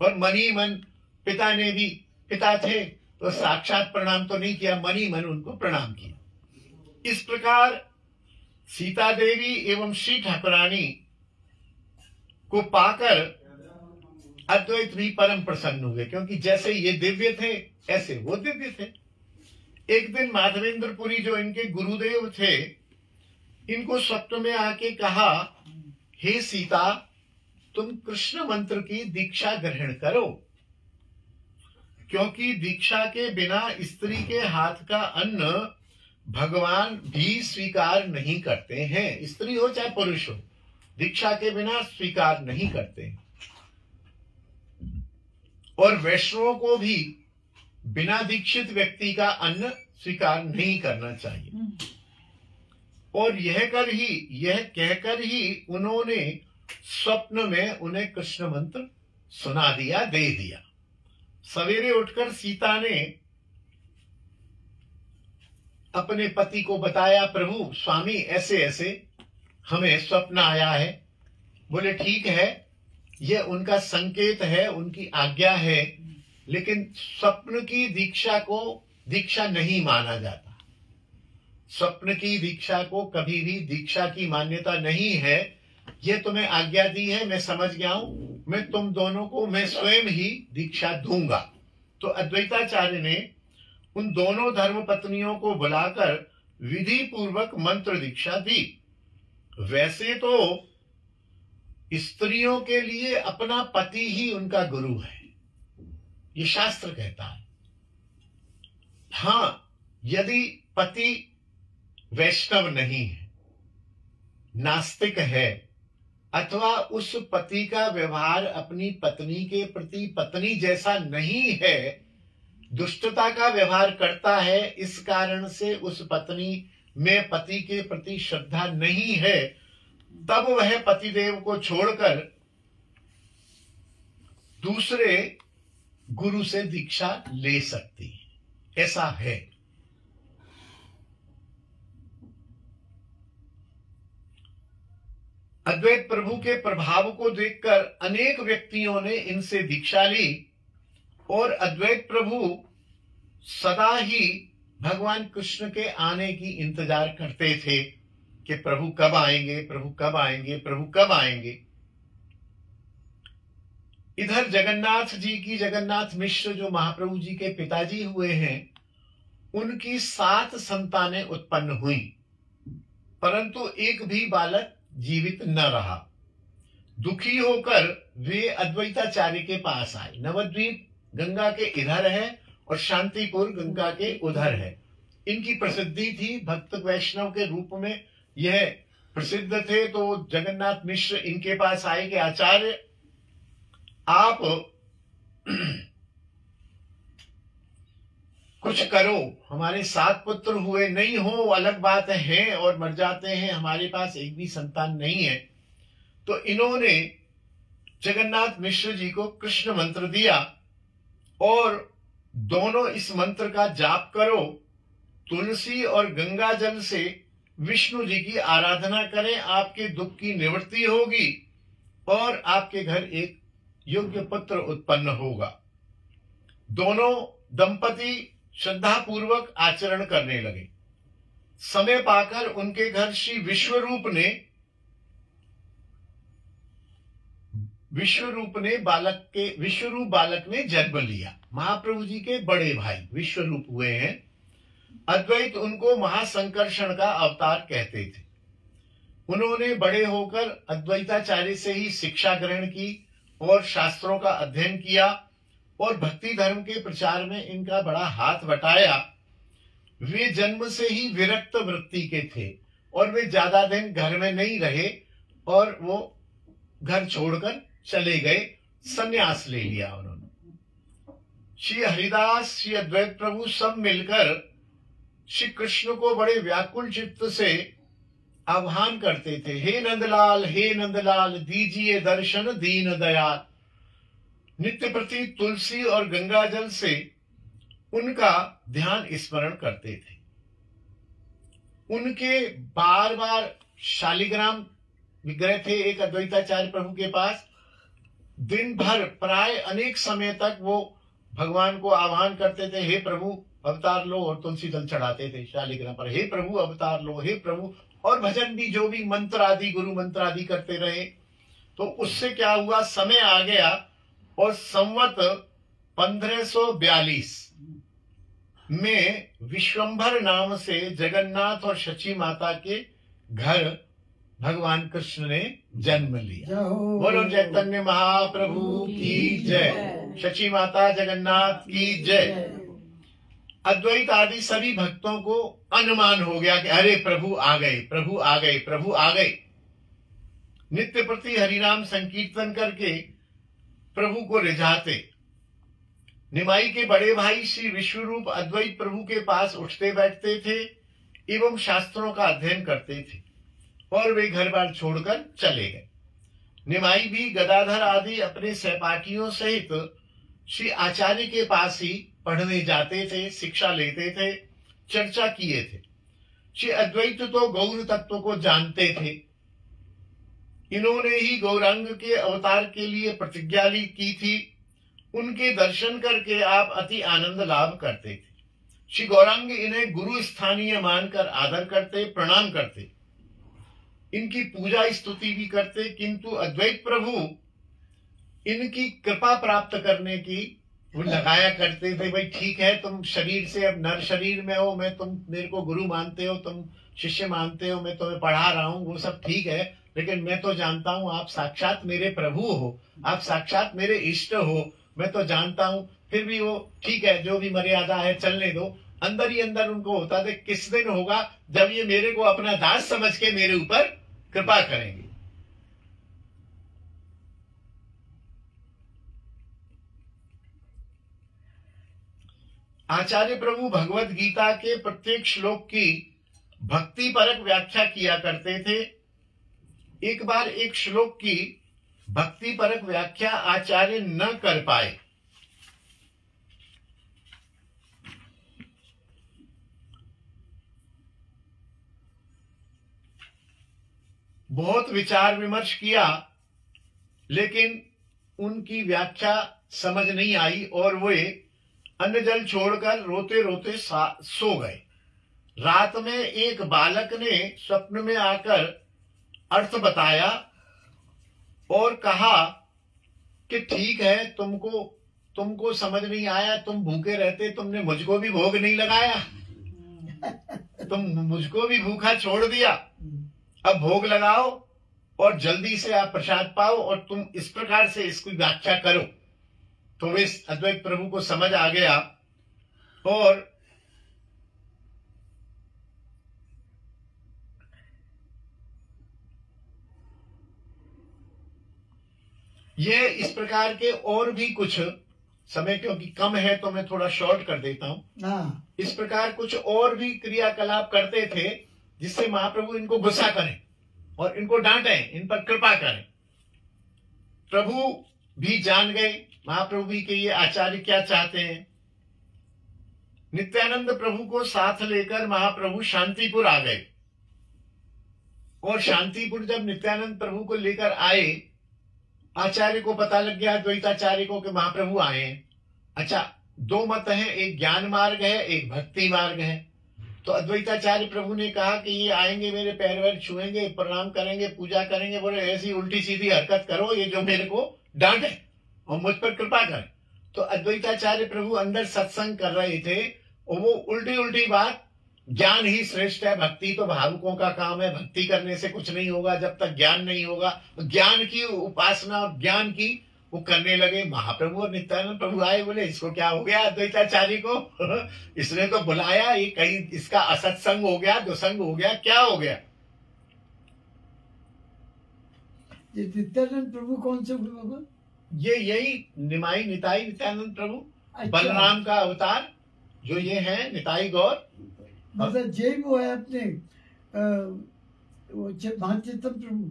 और मन ही मन पिता ने भी, पिता थे तो साक्षात प्रणाम तो नहीं किया, मन ही मन उनको प्रणाम किया। इस प्रकार सीता देवी एवं श्री ठाकुरानी को पाकर अद्वैत भी परम प्रसन्न हुए, क्योंकि जैसे ये दिव्य थे ऐसे वो दिव्य थे। एक दिन माधवेंद्रपुरी जो इनके गुरुदेव थे, इनको स्वप्न में आके कहा, हे सीता तुम कृष्ण मंत्र की दीक्षा ग्रहण करो, क्योंकि दीक्षा के बिना स्त्री के हाथ का अन्न भगवान भी स्वीकार नहीं करते हैं। स्त्री हो चाहे पुरुष हो, दीक्षा के बिना स्वीकार नहीं करते। और वैष्णवों को भी बिना दीक्षित व्यक्ति का अन्न स्वीकार नहीं करना चाहिए। और यह कहकर ही उन्होंने स्वप्न में उन्हें कृष्ण मंत्र सुना दिया, दे दिया। सवेरे उठकर सीता ने अपने पति को बताया, प्रभु स्वामी ऐसे ऐसे हमें स्वप्न आया है। बोले ठीक है, यह उनका संकेत है, उनकी आज्ञा है, लेकिन स्वप्न की दीक्षा को दीक्षा नहीं माना जाता। स्वप्न की दीक्षा को कभी भी दीक्षा की मान्यता नहीं है। यह तुम्हें आज्ञा दी है, मैं समझ गया हूं, मैं तुम दोनों को मैं स्वयं ही दीक्षा दूंगा। तो अद्वैताचार्य ने उन दोनों धर्म पत्नियों को बुलाकर विधि पूर्वक मंत्र दीक्षा दी। वैसे तो स्त्रियों के लिए अपना पति ही उनका गुरु है, ये शास्त्र कहता है। हाँ, यदि पति वैष्णव नहीं है, नास्तिक है, अथवा उस पति का व्यवहार अपनी पत्नी के प्रति पत्नी जैसा नहीं है, दुष्टता का व्यवहार करता है, इस कारण से उस पत्नी में पति के प्रति श्रद्धा नहीं है, तब वह पतिदेव को छोड़कर दूसरे गुरु से दीक्षा ले सकती है। ऐसा है। अद्वैत प्रभु के प्रभाव को देखकर अनेक व्यक्तियों ने इनसे दीक्षा ली और अद्वैत प्रभु सदा ही भगवान कृष्ण के आने की इंतजार करते थे कि प्रभु कब आएंगे, प्रभु कब आएंगे, प्रभु कब आएंगे। इधर जगन्नाथ जी की, जगन्नाथ मिश्र जो महाप्रभु जी के पिताजी हुए हैं, उनकी 7 संतानें उत्पन्न हुई, परंतु एक भी बालक जीवित न रहा। दुखी होकर वे अद्वैताचार्य के पास आए। नवद्वीप गंगा के इधर है और शांतिपुर गंगा के उधर है। इनकी प्रसिद्धि थी, भक्त वैष्णव के रूप में यह प्रसिद्ध थे। तो जगन्नाथ मिश्र इनके पास आए कि आचार्य आप कुछ करो, हमारे 7 पुत्र हुए, नहीं हो अलग बात है और मर जाते हैं, हमारे पास एक भी संतान नहीं है। तो इन्होंने जगन्नाथ मिश्र जी को कृष्ण मंत्र दिया और दोनों इस मंत्र का जाप करो, तुलसी और गंगा जल से विष्णु जी की आराधना करें, आपके दुख की निवृत्ति होगी और आपके घर एक योग्य पुत्र उत्पन्न होगा। दोनों दंपति श्रद्धा पूर्वक आचरण करने लगे। समय पाकर उनके घर श्री विश्वरूप बालक ने जन्म लिया। महाप्रभु जी के बड़े भाई विश्वरूप हुए हैं। अद्वैत उनको महासंकर्षण का अवतार कहते थे। उन्होंने बड़े होकर अद्वैताचार्य से ही शिक्षा ग्रहण की और शास्त्रों का अध्ययन किया और भक्ति धर्म के प्रचार में इनका बड़ा हाथ बटाया। वे जन्म से ही विरक्त वृत्ति के थे और वे ज्यादा दिन घर में नहीं रहे और वो घर छोड़कर चले गए, संन्यास ले लिया उन्होंने। श्री हरिदास, श्री अद्वैत प्रभु सब मिलकर श्री कृष्ण को बड़े व्याकुल चित्त से आह्वान करते थे, हे नंदलाल दीजिए दर्शन दीन दयाल। नित्य प्रति तुलसी और गंगा जल से उनका ध्यान स्मरण करते थे। उनके बार बार शालिग्राम विग्रह थे एक अद्वैताचार्य प्रभु के पास। दिन भर प्राय अनेक समय तक वो भगवान को आह्वान करते थे, हे प्रभु अवतार लो, और तुलसी जल चढ़ाते थे शालिग्राम पर, हे प्रभु अवतार लो, हे प्रभु। और भजन भी, जो भी मंत्र आदि, गुरु मंत्र आदि करते रहे। तो उससे क्या हुआ, समय आ गया और संवत 1542 में विश्वंभर नाम से जगन्नाथ और शची माता के घर भगवान कृष्ण ने जन्म लिया। बोलो चैतन्य महाप्रभु की जय, शची माता जगन्नाथ की जय। अद्वैत आदि सभी भक्तों को अनुमान हो गया कि अरे प्रभु आ गए, प्रभु आ गए, प्रभु आ गए। नित्य प्रति हरिनाम संकीर्तन करके प्रभु को रिझाते। निमाई के बड़े भाई श्री विश्वरूप अद्वैत प्रभु के पास उठते बैठते थे एवं शास्त्रों का अध्ययन करते थे और वे घर बार छोड़कर चले गए। निमाई भी गदाधर आदि अपने सहपाठियों सहित श्री आचार्य के पास ही पढ़ने जाते थे, शिक्षा लेते थे, चर्चा किए थे। श्री अद्वैत तो गौर तत्व को जानते थे। इन्होंने ही गौरांग के अवतार के लिए प्रतिज्ञा की थी। उनके दर्शन करके आप अति आनंद लाभ करते थे। श्री गौरांग इन्हें गुरु स्थानीय मानकर आदर करते, प्रणाम करते, इनकी पूजा स्तुति भी करते। किंतु अद्वैत प्रभु इनकी कृपा प्राप्त करने की वो लगाया करते थे, भाई ठीक है तुम शरीर से अब नर शरीर में हो, मैं तुम मेरे को गुरु मानते हो, तुम शिष्य मानते हो, मैं तुम्हें पढ़ा रहा हूँ, वो सब ठीक है, लेकिन मैं तो जानता हूँ आप साक्षात मेरे प्रभु हो, आप साक्षात मेरे इष्ट हो, मैं तो जानता हूँ। फिर भी वो ठीक है, जो भी मर्यादा है चलने दो। अंदर ही अंदर उनको होता था किस दिन होगा जब ये मेरे को अपना दास समझ के मेरे ऊपर कृपा करेंगे। आचार्य प्रभु भगवत गीता के प्रत्येक श्लोक की भक्ति परक व्याख्या किया करते थे। एक बार एक श्लोक की भक्ति परक व्याख्या आचार्य न कर पाए। बहुत विचार विमर्श किया, लेकिन उनकी व्याख्या समझ नहीं आई और वे अन्न जल छोड़कर रोते रोते सो गए। रात में एक बालक ने स्वप्न में आकर अर्थ बताया और कहा कि ठीक है, तुमको समझ नहीं आया, तुम भूखे रहते, तुमने मुझको भी भोग नहीं लगाया, तुम मुझको भी भूखा छोड़ दिया, अब भोग लगाओ और जल्दी से आप प्रसाद पाओ और तुम इस प्रकार से इसकी व्याख्या करो। तो इस अद्वैत प्रभु को समझ आ गया और ये इस प्रकार के और भी कुछ, समय क्योंकि कम है तो मैं थोड़ा शॉर्ट कर देता हूं। इस प्रकार कुछ और भी क्रियाकलाप करते थे जिससे महाप्रभु इनको गुस्सा करें और इनको डांटें, इन पर कृपा करें। प्रभु भी जान गए, महाप्रभु भी कि ये आचार्य क्या चाहते हैं। नित्यानंद प्रभु को साथ लेकर महाप्रभु शांतिपुर आ गए और शांतिपुर जब नित्यानंद प्रभु को लेकर आए, आचार्य को पता लग गया, द्वैताचार्य को, कि महाप्रभु आए हैं। अच्छा, दो मत हैं, एक ज्ञान मार्ग है, एक भक्ति मार्ग है। तो अद्वैताचार्य प्रभु ने कहा कि ये आएंगे, मेरे पैर वैर छुएंगे, प्रणाम करेंगे, पूजा करेंगे, बोले ऐसी उल्टी सीधी हरकत करो ये जो मेरे को डांटे और मुझ पर कृपा करे। तो अद्वैताचार्य प्रभु अंदर सत्संग कर रहे थे और वो उल्टी उल्टी बात, ज्ञान ही श्रेष्ठ है, भक्ति तो भावुकों का काम है, भक्ति करने से कुछ नहीं होगा जब तक ज्ञान नहीं होगा। तो ज्ञान की उपासना और ज्ञान की वो करने लगे। महाप्रभु और नित्यानंद प्रभु आए, बोले इसको क्या हो गया अद्वैताचार्य को इसने तो बुलाया, ये कहीं इसका असत्संग हो गया, दुसंग हो गया, क्या हो गया। ये नित्यानंद प्रभु कौन से हुए बाबा? ये यही निमाई निताई नित्यानंद प्रभु, अच्छा। बलराम का अवतार जो ये है, निताई गौर, मतलब जय वो है अपने वो महाचेतन प्रभु,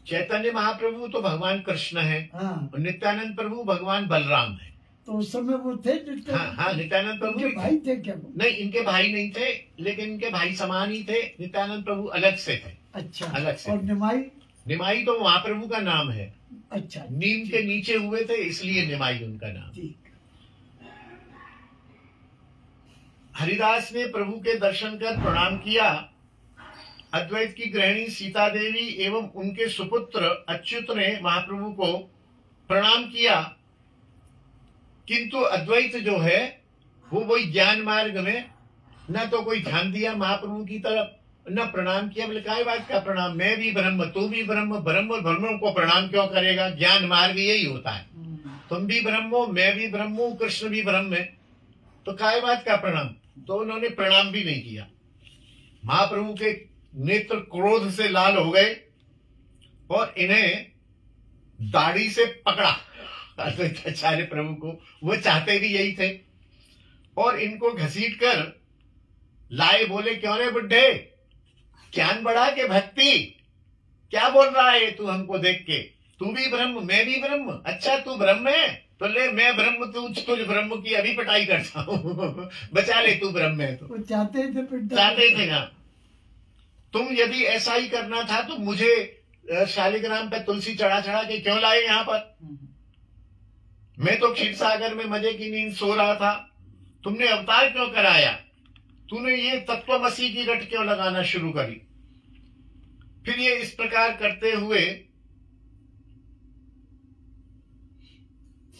चैतन्य महाप्रभु तो भगवान कृष्ण है। हाँ। और नित्यानंद प्रभु भगवान बलराम है। तो उस समय वो थे हाँ, नित्यानंद प्रभु इनके भाई थे क्या वो? नहीं, इनके भाई नहीं थे, लेकिन इनके भाई समान ही थे। नित्यानंद प्रभु अलग से थे। अच्छा, अलग से। और निमाई? निमाई तो महाप्रभु का नाम है। अच्छा, नीम के नीचे हुए थे इसलिए निमाई उनका नाम। ठीक। हरिदास ने प्रभु के दर्शन कर प्रणाम किया। अद्वैत की गृहिणी सीता देवी एवं उनके सुपुत्र अच्युत ने महाप्रभु को प्रणाम किया, किंतु अद्वैत जो है वो वही ज्ञान मार्ग में न तो कोई ध्यान दिया महाप्रभु की तरफ, न प्रणाम किया। बोले काय बात का प्रणाम, मैं भी ब्रह्म, तू भी ब्रह्म, ब्रह्म और ब्रह्म को प्रणाम क्यों करेगा। ज्ञान मार्ग यही होता है, तुम भी ब्रह्म हो, मैं भी ब्रह्म हूं, कृष्ण भी ब्रह्म है, तो काय बात का प्रणाम। तो उन्होंने प्रणाम भी नहीं किया। महाप्रभु के नेत्र क्रोध से लाल हो गए और इन्हें दाढ़ी से पकड़ा अद्वैताचार्य प्रभु को। वो चाहते भी यही थे और इनको घसीट कर लाए। बोले क्यों रे बुड्ढे, ज्ञान बढ़ा के भक्ति, क्या बोल रहा है तू हमको देख के, तू भी ब्रह्म मैं भी ब्रह्म, अच्छा तू ब्रह्म है तो ले मैं ब्रह्म, तुझ ब्रह्म की अभी पिटाई करता हूँ बचा ले, तू ब्रह्म है। तो वो चाहते थे ना, तुम यदि ऐसा ही करना था तो मुझे शालिग्राम पे तुलसी चढ़ा चढ़ा के क्यों लाए यहाँ पर। मैं तो क्षीर सागर में मजे की नींद सो रहा था, तुमने अवतार क्यों कराया, तूने ये तत्वमसी की रट क्यों लगाना शुरू करी। फिर ये इस प्रकार करते हुए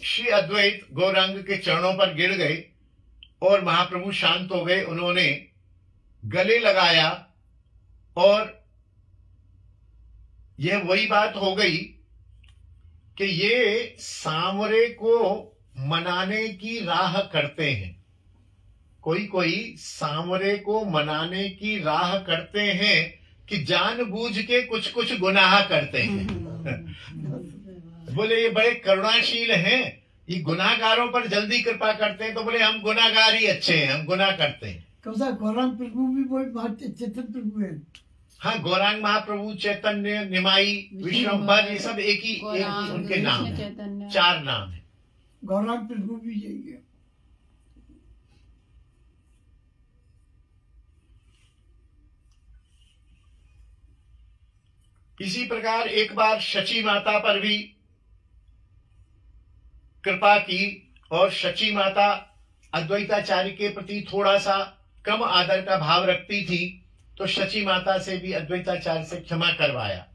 श्री अद्वैत गौरांग के चरणों पर गिर गए और महाप्रभु शांत हो गए। उन्होंने गले लगाया और यह वही बात हो गई कि ये सांवरे को मनाने की राह करते हैं। कोई कोई सांवरे को मनाने की राह करते हैं कि जानबूझ के कुछ कुछ गुनाह करते हैं बोले ये बड़े करुणाशील हैं, ये गुनाहगारों पर जल्दी कृपा करते हैं। तो बोले हम गुनाहगार ही अच्छे हैं, हम गुनाह करते हैं। गौरांग प्रभु भी बहुत चेतन प्रभु है। हाँ, गौरांग महाप्रभु, चैतन्य, निमाई, विश्वम्भर, ये सब एक ही उनके नाम है, 4 नाम है। गौरांग प्रभु भी यही है। इसी प्रकार एक बार शची माता पर भी कृपा की और शची माता अद्वैताचार्य के प्रति थोड़ा सा कम आदर का भाव रखती थी, तो शची माता से भी अद्वैताचार्य से क्षमा करवाया।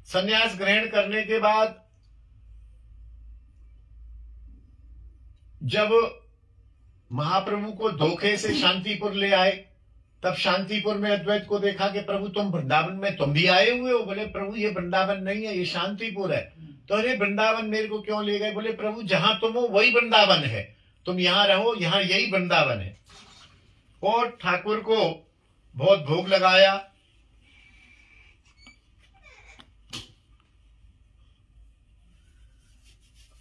संन्यास ग्रहण करने के बाद जब महाप्रभु को धोखे से शांतिपुर ले आए, तब शांतिपुर में अद्वैत को देखा कि प्रभु तुम वृंदावन में तुम भी आए हुए हो। बोले प्रभु ये वृंदावन नहीं है, ये शांतिपुर है। तो अरे वृंदावन मेरे को क्यों ले गए? बोले प्रभु जहां तुम हो वही वृंदावन है, तुम यहाँ रहो, यहाँ यही वृंदावन है। और ठाकुर को बहुत भोग लगाया।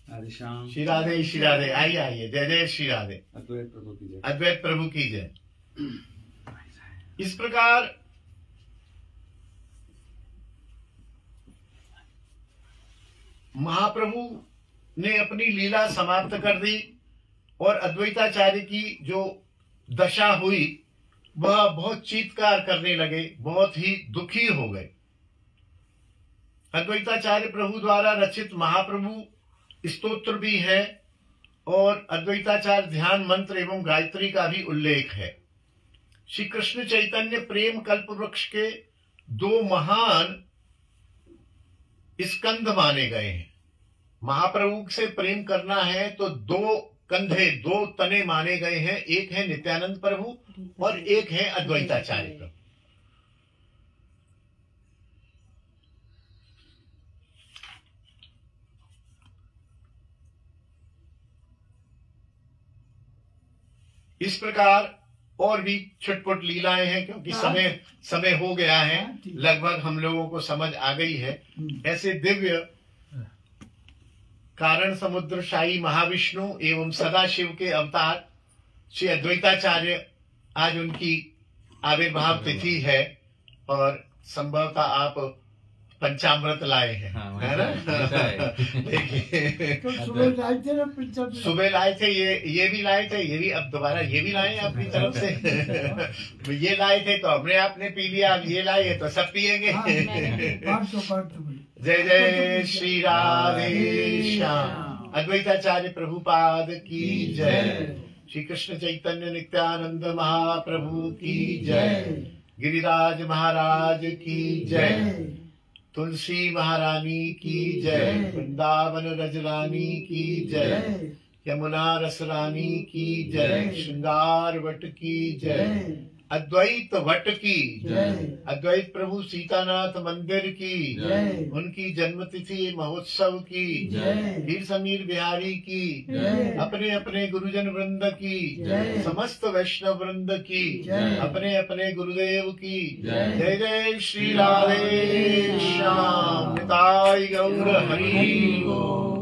श्री राधे श्री राधे। आइए आइए, जय जय श्री राधे। अद्वैत प्रभु की जय। अद्वैत प्रभु की जय। इस प्रकार महाप्रभु ने अपनी लीला समाप्त कर दी और अद्वैताचार्य की जो दशा हुई वह बहुत चीत्कार करने लगे, बहुत ही दुखी हो गए। अद्वैताचार्य प्रभु द्वारा रचित महाप्रभु स्तोत्र भी है और अद्वैताचार्य ध्यान मंत्र एवं गायत्री का भी उल्लेख है। श्री कृष्ण चैतन्य प्रेम कल्प वृक्ष के दो महान स्कंध माने गए हैं। महाप्रभु से प्रेम करना है तो दो कंधे, दो तने माने गए हैं। एक है नित्यानंद प्रभु और एक है अद्वैताचार्य प्रभु। इस प्रकार और भी छुटपुट लीलाएं हैं, क्योंकि समय हो गया है, लगभग हम लोगों को समझ आ गई है। ऐसे दिव्य कारण समुद्र शाही महाविष्णु एवं सदाशिव के अवतार श्री अद्वैताचार्य, आज उनकी आविर्भाव तिथि है और संभवतः आप पंचामृत लाए हैं, है ना? देखिए सुबह लाए थे ना, सुबह लाए थे, ये भी लाए थे, ये भी अब दोबारा ये भी लाए अपनी तरफ से। ये लाए थे तो हमने आपने पी लिया, अब ये लाए तो सब पिएंगे। जय जय श्री राधे श्याम। अद्वैताचार्य प्रभुपाद की जय। श्री कृष्ण चैतन्य नित्यानंद महाप्रभु की जय। गिरिराज महाराज की जय। तुलसी महारानी की जय। वृंदावन रजरानी की जय। यमुना रसरानी की जय। श्रृंगार वट की जय। अद्वैत वट की जय। अद्वैत प्रभु सीतानाथ मंदिर की जय। उनकी जन्मतिथि महोत्सव की जय। वीर समीर बिहारी की जय। अपने अपने गुरुजन वृंद की जय। समस्त वैष्णव वृंद की जय। अपने अपने गुरुदेव की जय। जय जय श्री राधे श्याम। निताई गौर हरि।